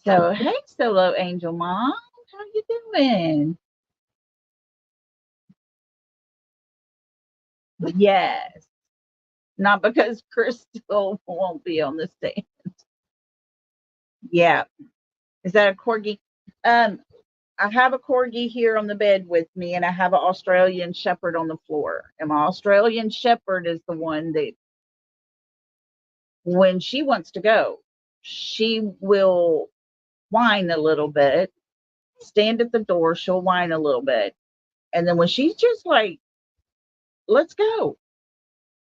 So, hey, Solo Angel Mom. How you doing? Yes. Not because Crystal won't be on the stand. Yeah. Is that a corgi? Um, I have a corgi here on the bed with me, and I have an Australian Shepherd on the floor. And my Australian Shepherd is the one that, when she wants to go, she will whine a little bit, stand at the door, she'll whine a little bit. And then when she's just like, let's go,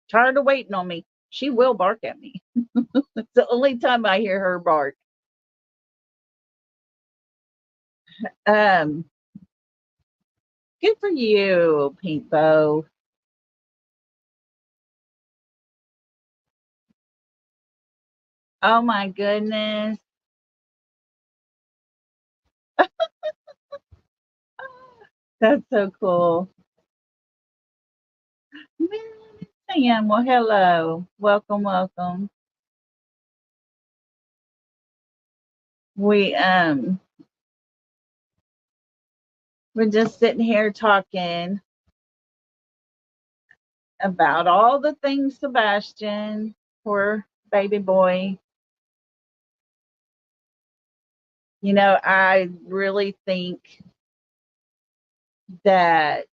tired of waiting on me, she will bark at me. It's the only time I hear her bark. Um, Good for you, Pink Bow. Oh my goodness. That's so cool. Sam, well, hello. Welcome, welcome. We we're just sitting here talking about all the things Sebastian, poor baby boy. I really think that,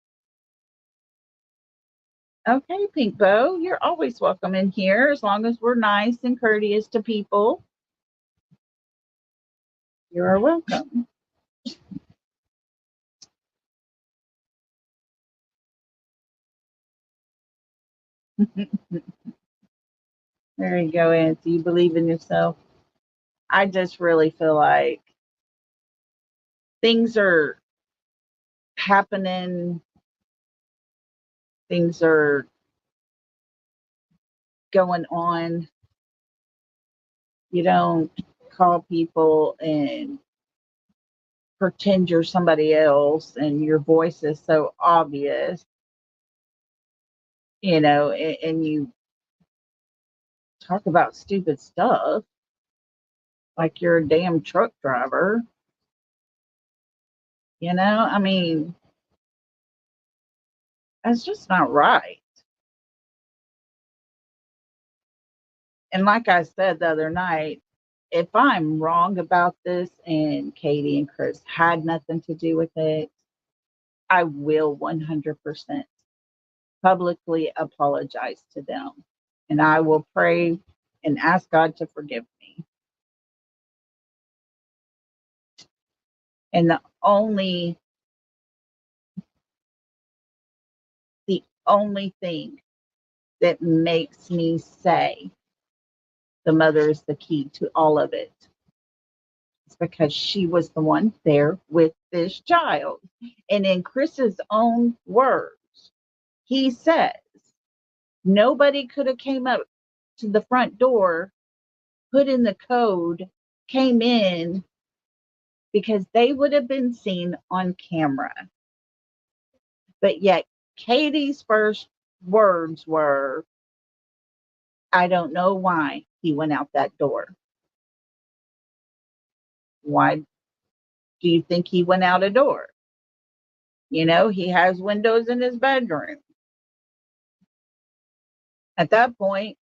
okay, Pink Bow, you're always welcome in here as long as we're nice and courteous to people. You are welcome. There you go, Anthony. You believe in yourself. I just really feel like things are happening, things are going on. You don't call people and pretend you're somebody else and your voice is so obvious, and you talk about stupid stuff like you're a damn truck driver. I mean, that's just not right. And like I said the other night, if I'm wrong about this and Katie and Chris had nothing to do with it, I will 100% publicly apologize to them. And I will pray and ask God to forgive me. And the only thing that makes me say the mother is the key to all of it is because she was the one there with this child. And in Chris's own words, he says nobody could have came up to the front door, put in the code, came in, because they would have been seen on camera. But yet Katie's first words were, I don't know why he went out that door. Why do you think he went out a door? He has windows in his bedroom. At that point,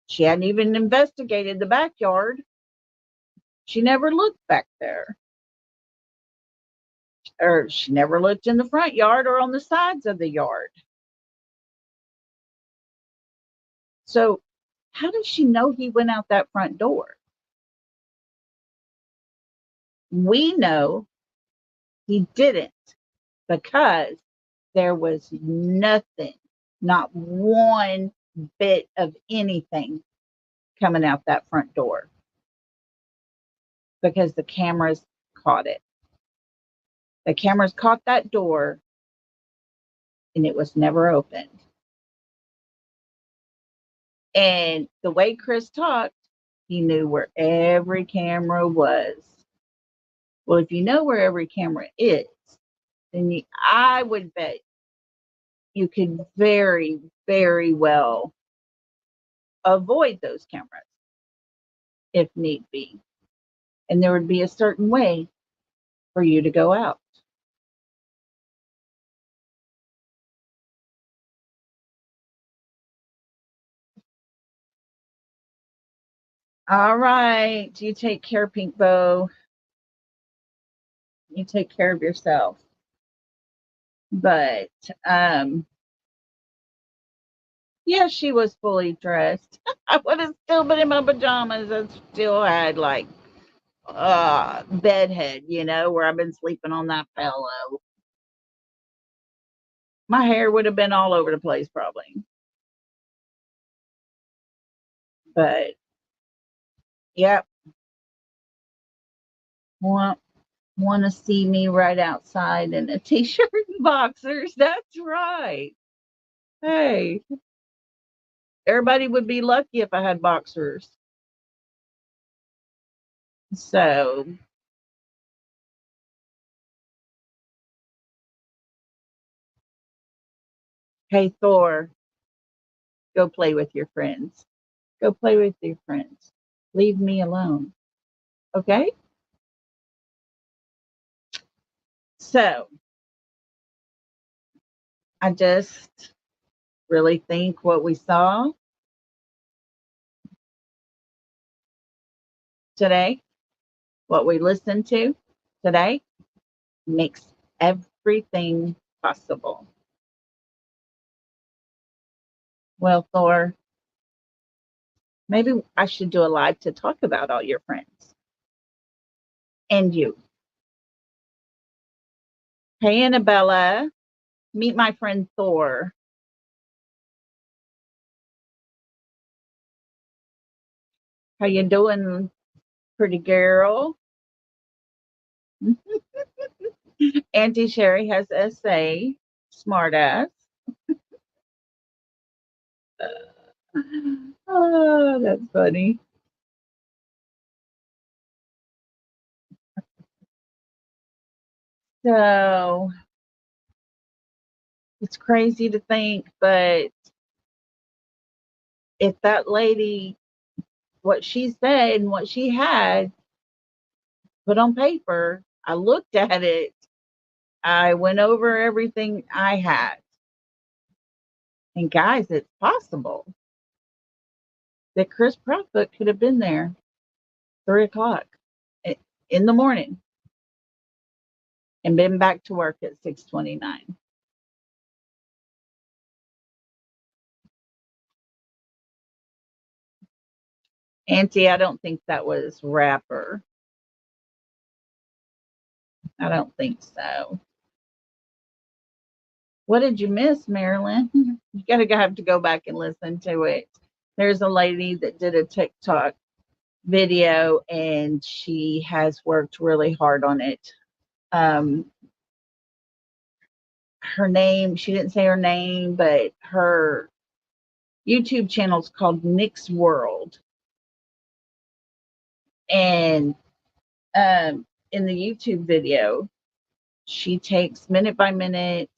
she hadn't even investigated the backyard. She never looked back there. Or she never looked in the front yard or on the sides of the yard. So how does she know he went out that front door? We know he didn't, because there was nothing, not one bit of anything coming out that front door, because the cameras caught it. The cameras caught that door and it was never opened. And the way Chris talked, he knew where every camera was. Well, if you know where every camera is, then I would bet you could very, very well avoid those cameras if need be. And there would be a certain way for you to go out. All right. You take care, Pink Bow. You take care of yourself. But yeah, she was fully dressed. I would have still been in my pajamas and still had like bedhead, where I've been sleeping on that pillow. My hair would have been all over the place probably. But yep. Want to see me right outside in a t-shirt and boxers. That's right. Hey, everybody would be lucky if I had boxers. So, hey, Thor, go play with your friends. Go play with your friends. Leave me alone. Okay? So, I just really think what we saw today What we listen to today makes everything possible. Well, Thor, maybe I should do a live to talk about all your friends and you. Hey, Annabella, meet my friend Thor. How you doing, pretty girl? Auntie Sherry has SA, smartass. Oh, that's funny. So it's crazy to think, but if that lady, what she said and what she had put on paper, I looked at it, I went over everything I had. And guys, it's possible that Chris Proudfoot could have been there 3 o'clock in the morning and been back to work at 6:29. Auntie, I don't think that was rapper. I don't think so. What did you miss, Marilyn? You gotta have to go back and listen to it. There's a lady that did a TikTok video and she has worked really hard on it. Her name, she didn't say her name, but her YouTube channel is called Nick's World. And in the YouTube video, she takes minute by minute,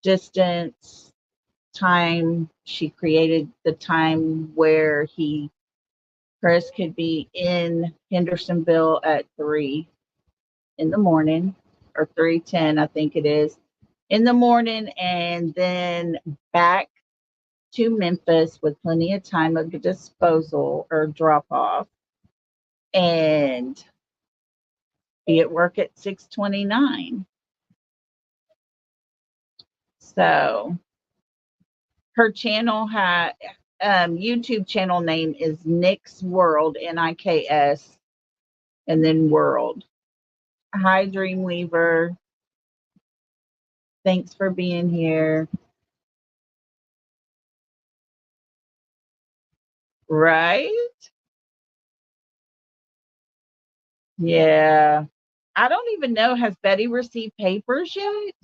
distance, time. She created the time where Chris could be in Hendersonville at 3 in the morning, or 3:10, I think it is, in the morning, and then back to Memphis with plenty of time of disposal or drop off, and be at work at 6:29. So her channel had YouTube channel name is Nick's World, NIKS, and then World. Hi, Dreamweaver. Thanks for being here. Right? Yeah. I don't even know, has Betty received papers yet?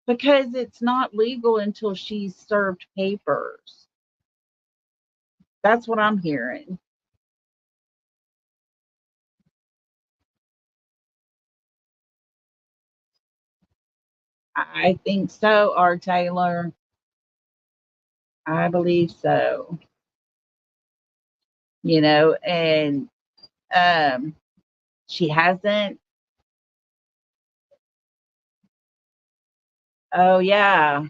Because it's not legal until she's served papers. That's what I'm hearing. I think so, R. Taylor. I believe so. And she hasn't. Oh, yeah.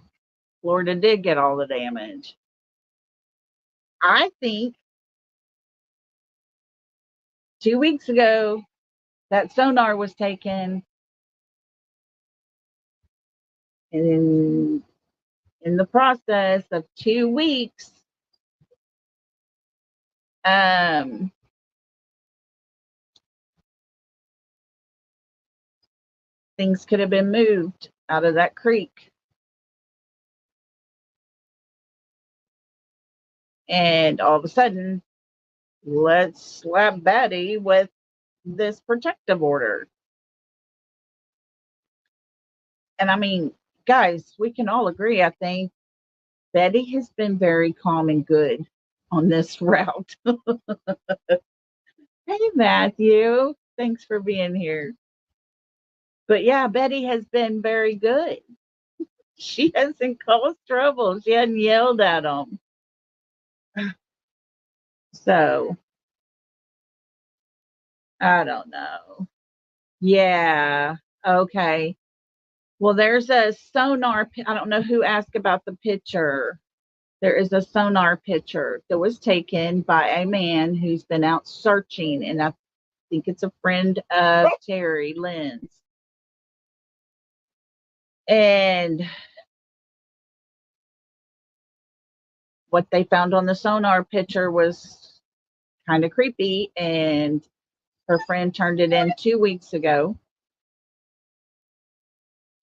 Florida did get all the damage. I think 2 weeks ago that Sonar was taken, and in the process of 2 weeks, things could have been moved out of that creek. And all of a sudden, let's slap Betty with this protective order. And I mean, guys, we can all agree, I think, Betty has been very calm and good on this route. Hey, Matthew. Thanks for being here. But yeah, Betty has been very good. She hasn't caused trouble. She hasn't yelled at them. So, I don't know. Yeah. Okay. Well, there's a sonar. I don't know who asked about the picture. There is a sonar picture that was taken by a man who's been out searching. And I think it's a friend of Terry Lynn's. And what they found on the sonar picture was kind of creepy, and her friend turned it in 2 weeks ago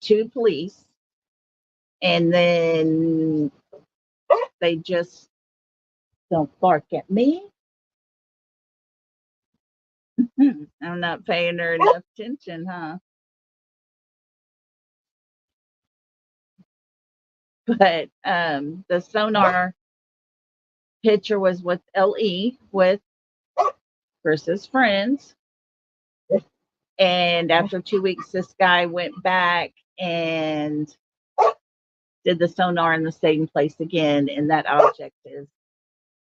to police, and then they just don't bark at me. I'm not paying her enough attention, huh? But the sonar picture was with LE, with Chris's friends. And after 2 weeks, this guy went back and did the sonar in the same place again, and that object is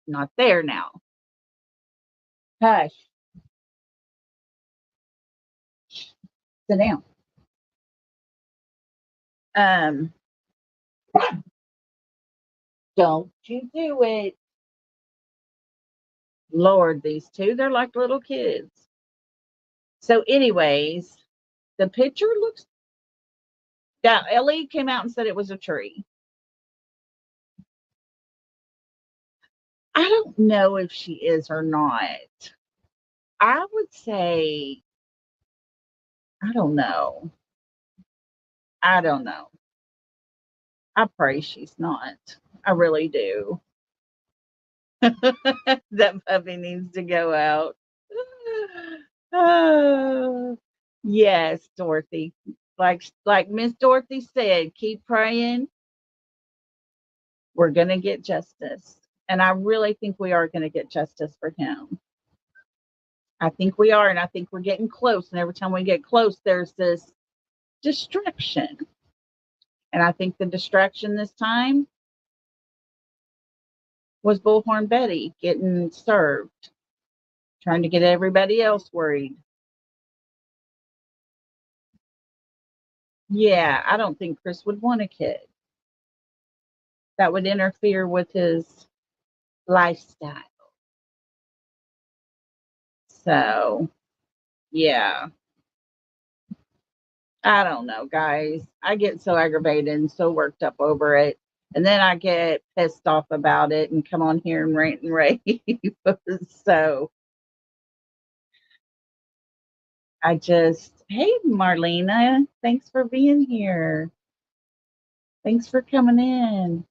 not there now. Hush. Sit down. Don't you do it. Lord, these two, they're like little kids. So, anyways, the picture looks. Yeah, Ellie came out and said it was a tree. I don't know if she is or not. I would say, I don't know. I don't know. I pray she's not. I really do. That puppy needs to go out. Oh, yes, Dorothy. Like Miss Dorothy said, keep praying. We're gonna get justice. And I really think we are gonna get justice for him. I think we are, and I think we're getting close. And every time we get close, there's this distraction. And I think the distraction this time was Bullhorn Betty getting served, trying to get everybody else worried. Yeah, I don't think Chris would want a kid. That would interfere with his lifestyle. So, yeah. I don't know, guys. I get so aggravated and so worked up over it. And then I get pissed off about it and come on here and rant and rave. So hey, Marlena, thanks for being here. Thanks for coming in.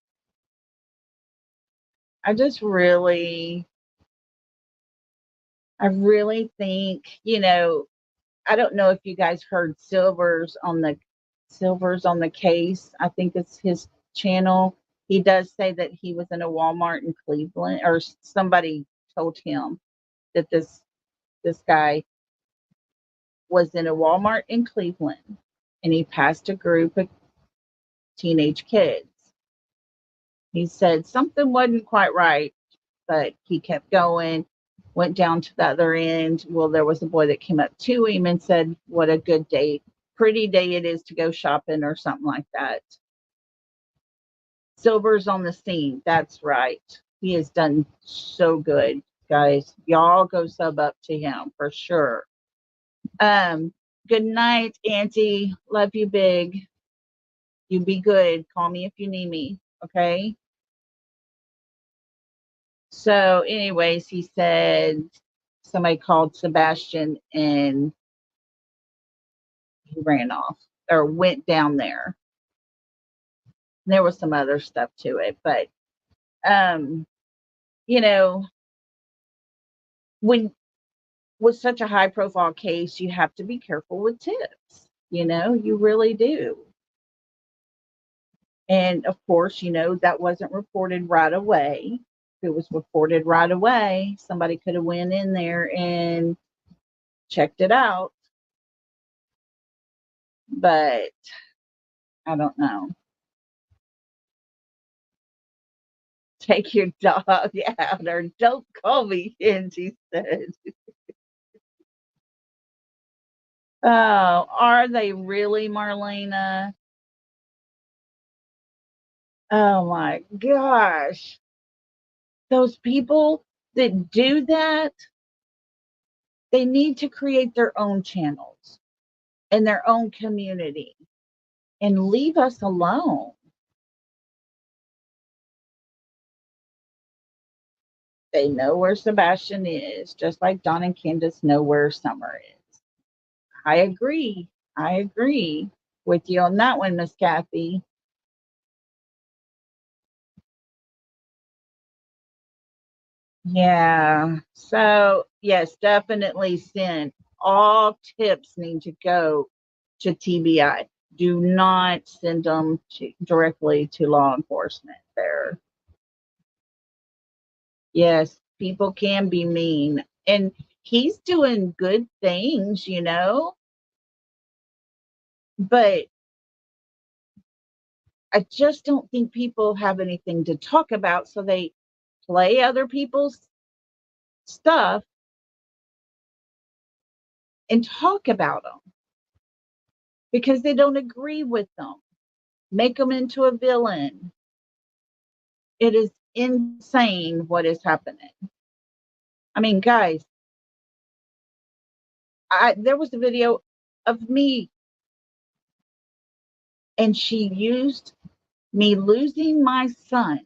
I really think, I don't know if you guys heard Silver's on the case. I think it's his channel. He does say that he was in a Walmart in Cleveland, or somebody told him that this guy was in a Walmart in Cleveland, and he passed a group of teenage kids. He said something wasn't quite right, but he kept going, went down to the other end. Well, there was a boy that came up to him and said, "What a good day, pretty day it is to go shopping," or something like that. Silver's on the scene. That's right. He has done so good, guys. Y'all go sub up to him for sure. Good night, Auntie. Love you big. You be good. Call me if you need me. Okay. So, anyways, he said somebody called Sebastian and he ran off or went down there. There was some other stuff to it, but you know, when with such a high profile case, you have to be careful with tips. You really do. And of course, that wasn't reported right away. If it was reported right away, somebody could have went in there and checked it out. But I don't know. Take your dog out, or don't call me in, she said. Oh, are they really, Marlena? Oh my gosh. Those people that do that, They need to create their own channels and their own community and leave us alone. They know where Sebastian is, just like Don and Candace know where Summer is. I agree. I agree with you on that one, Miss Kathy. Yeah. So, yes, definitely send. All tips need to go to TBI. Do not send them directly to law enforcement there. Yes, people can be mean. And he's doing good things, but I just don't think people have anything to talk about. So they play other people's stuff and talk about them because they don't agree with them. Make them into a villain. It is insane what is happening. I mean, guys, there was a video of me, and she used me losing my son,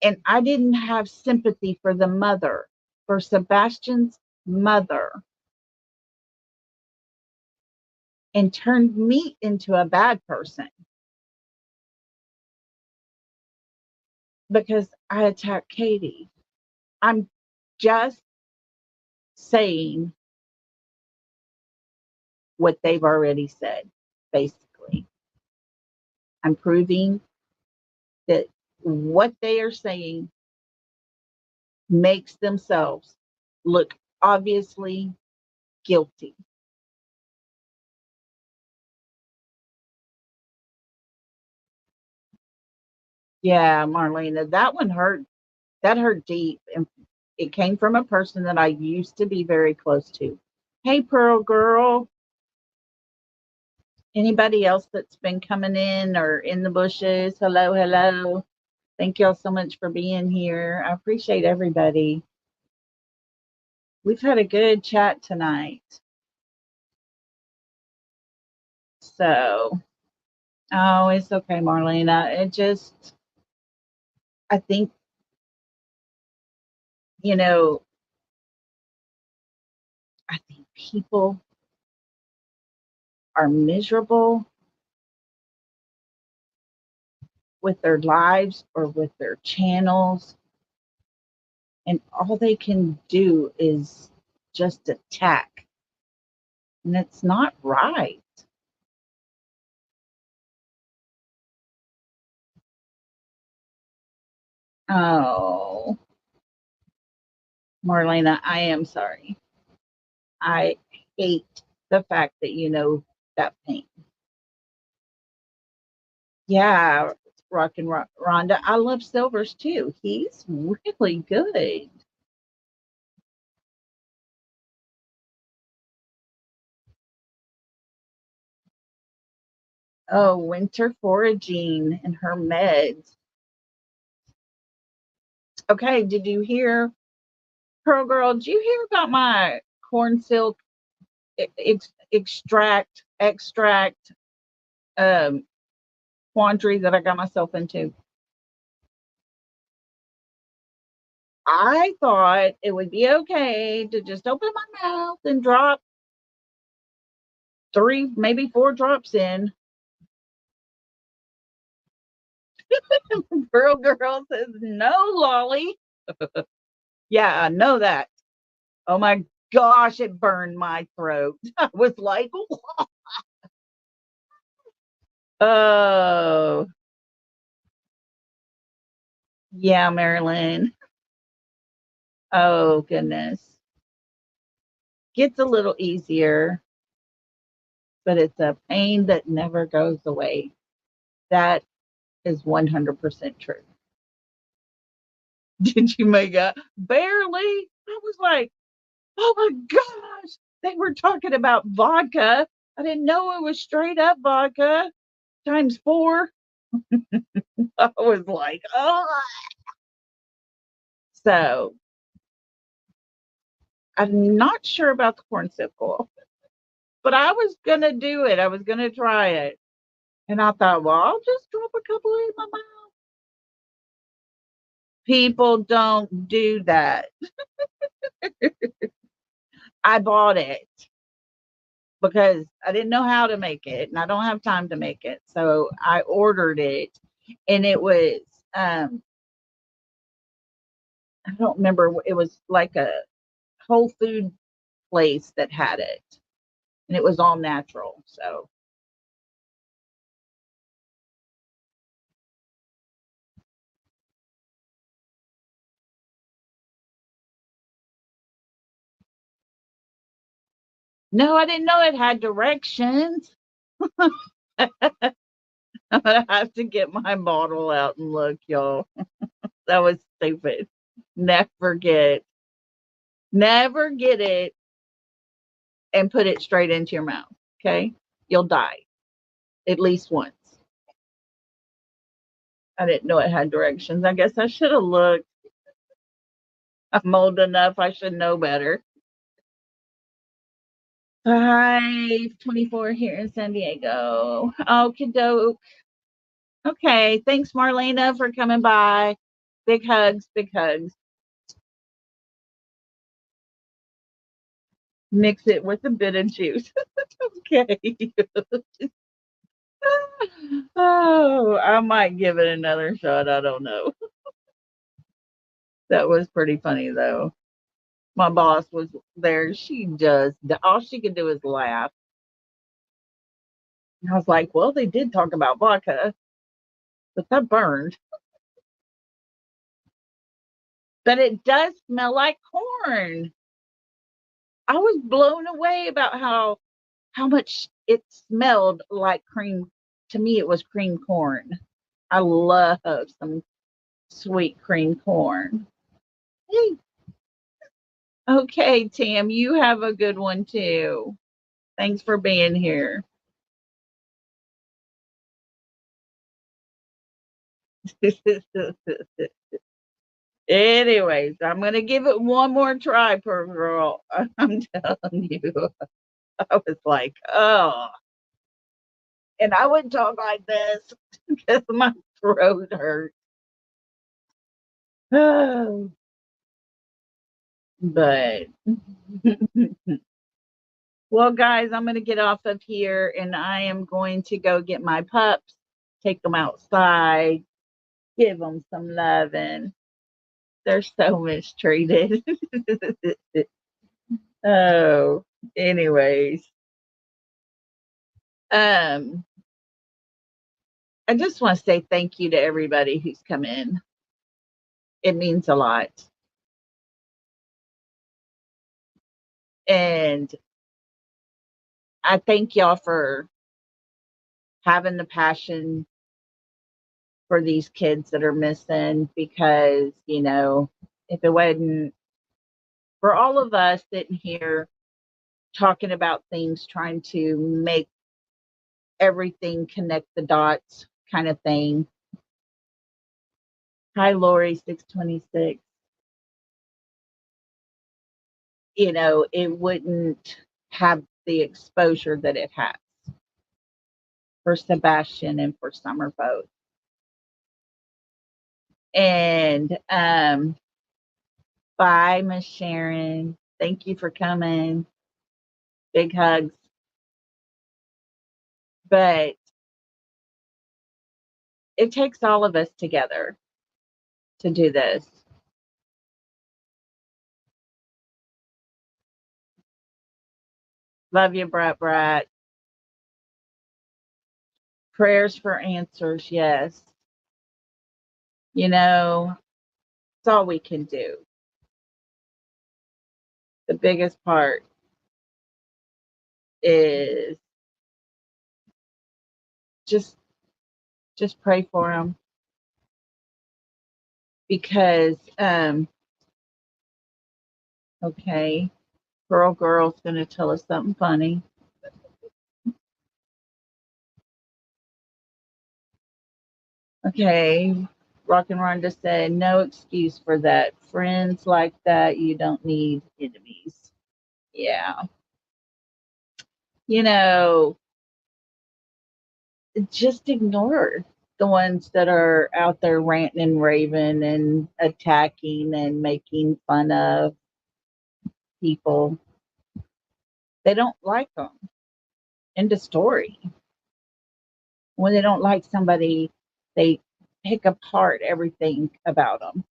and I didn't have sympathy for the mother, for Sebastian's mother, and turned me into a bad person because I attacked Katie. I'm just saying what they've already said, basically. I'm proving that what they are saying makes themselves look obviously guilty. Yeah, Marlena, that one hurt. That hurt deep. And it came from a person that I used to be very close to. Hey, Pearl Girl. Anybody else that's been coming in or in the bushes? Hello, hello. Thank y'all so much for being here. I appreciate everybody. We've had a good chat tonight. So, oh, it's okay, Marlena. I think, you know, I think people are miserable with their lives or with their channels, and all they can do is just attack. And it's not right. Oh, Marlena, I am sorry. I hate the fact that you know that pain. Yeah, Rock and Rhonda. I love Silvers too. He's really good. Oh, winter foraging and her meds. Okay, did you hear, Pearl Girl? Did you hear about my corn silk extract um, quandary that I got myself into? I thought it would be okay to just open my mouth and drop 3, maybe 4 drops in. Pearl Girl says, no, Lolly. Yeah, I know that. Oh my gosh, it burned my throat. I was like, oh, yeah, Marilyn. Oh, goodness. Gets a little easier, but it's a pain that never goes away. That is 100% true. Did you make a barely? I was like, oh my gosh, they were talking about vodka. I didn't know it was straight up vodka times 4. I was like, oh. So I'm not sure about the cornsicle, but I was going to do it. I was going to try it. And I thought, well, I'll just drop a couple in my mouth. People don't do that. I bought it because I didn't know how to make it and I don't have time to make it. So I ordered it and it was, I don't remember, it was like a whole food place that had it and it was all natural. So no, I didn't know it had directions. I'm gonna have to get my bottle out and look, y'all. That was stupid. Never get it and put it straight into your mouth. Okay. You'll die at least once. I didn't know it had directions. I guess I should have looked. I'm old enough. I should know better. 5:24 here in San Diego. Okie doke. Okay. Thanks, Marlena, for coming by. Big hugs, big hugs. Mix it with a bit of juice. Okay. Oh, I might give it another shot. I don't know. That was pretty funny, though. My boss was there. She just, all she could do is laugh. And I was like, well, they did talk about vodka, but that burned. But it does smell like corn. I was blown away about how much it smelled like cream. To me, it was cream corn. I love some sweet cream corn. Hey. Okay, Tam, you have a good one too. Thanks for being here. Anyways, I'm going to give it one more try, poor girl. I'm telling you. I was like, oh. And I would talk like this because my throat hurt. Oh. But, well, guys, I'm going to get off of here and I am going to go get my pups, take them outside, give them some loving. They're so mistreated. Oh, anyways. Um, I just want to say thank you to everybody who's come in. It means a lot. And I thank y'all for having the passion for these kids that are missing because, if it wasn't for all of us sitting here talking about things, trying to make everything connect the dots kind of thing. Hi, Lori, 626. It wouldn't have the exposure that it has for Sebastian and for Summer both. And bye, Miss Sharon. Thank you for coming. Big hugs. But it takes all of us together to do this. Love you, Brat Brat. Prayers for answers, yes. It's all we can do. The biggest part is just pray for them because okay, girl's gonna tell us something funny. Okay, Rock and Rhonda said no excuse for that. Friends like that, you don't need enemies. Yeah. You know, just ignore the ones that are out there ranting and raving and attacking and making fun of people. They don't like them. End of story. When they don't like somebody, they pick apart everything about them.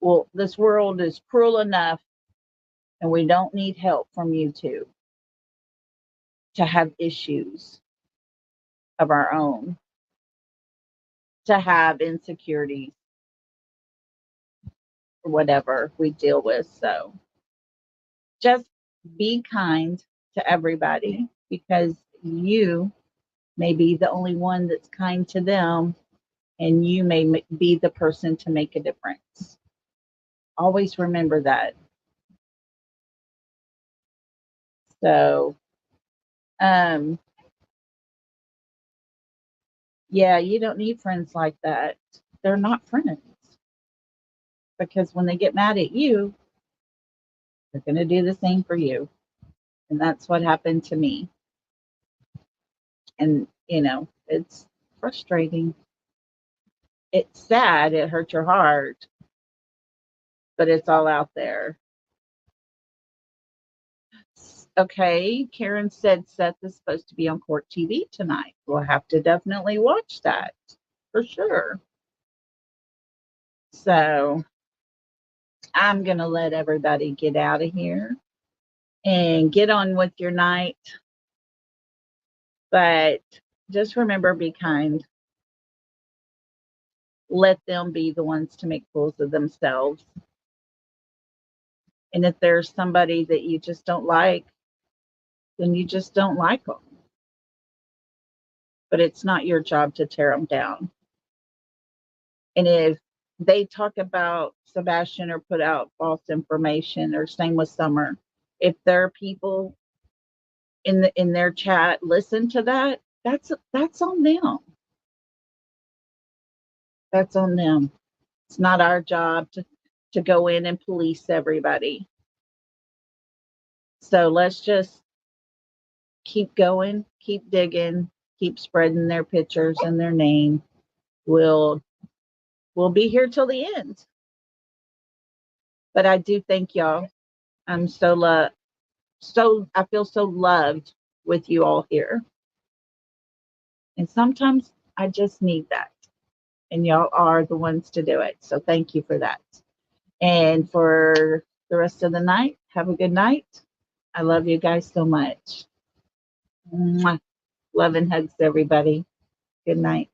Well, this world is cruel enough, and we don't need help from you two to have issues of our own, to have insecurities or whatever we deal with. So just be kind to everybody, because you may be the only one that's kind to them, and you may be the person to make a difference. Always remember that. So, yeah, you don't need friends like that. They're not friends, because when they get mad at you, they're going to do the same for you. And that's what happened to me. And, it's frustrating. It's sad. It hurts your heart, but it's all out there. Okay, Karen said Seth is supposed to be on Court TV tonight. We'll have to definitely watch that for sure. So I'm going to let everybody get out of here and get on with your night. But just remember, be kind. Let them be the ones to make fools of themselves. And if there's somebody that you just don't like, then you just don't like them. But it's not your job to tear them down. And if they talk about Sebastian or put out false information, or same with Summer, if there are people in their chat listen to that, that's on them. That's on them. It's not our job to go in and police everybody. So let's just keep going, keep digging, keep spreading their pictures and their name. We'll be here till the end. But I do thank y'all. I'm I feel so loved with you all here. And sometimes I just need that. And y'all are the ones to do it. So thank you for that. And for the rest of the night, have a good night. I love you guys so much. Mwah. Love and hugs, everybody. Good night.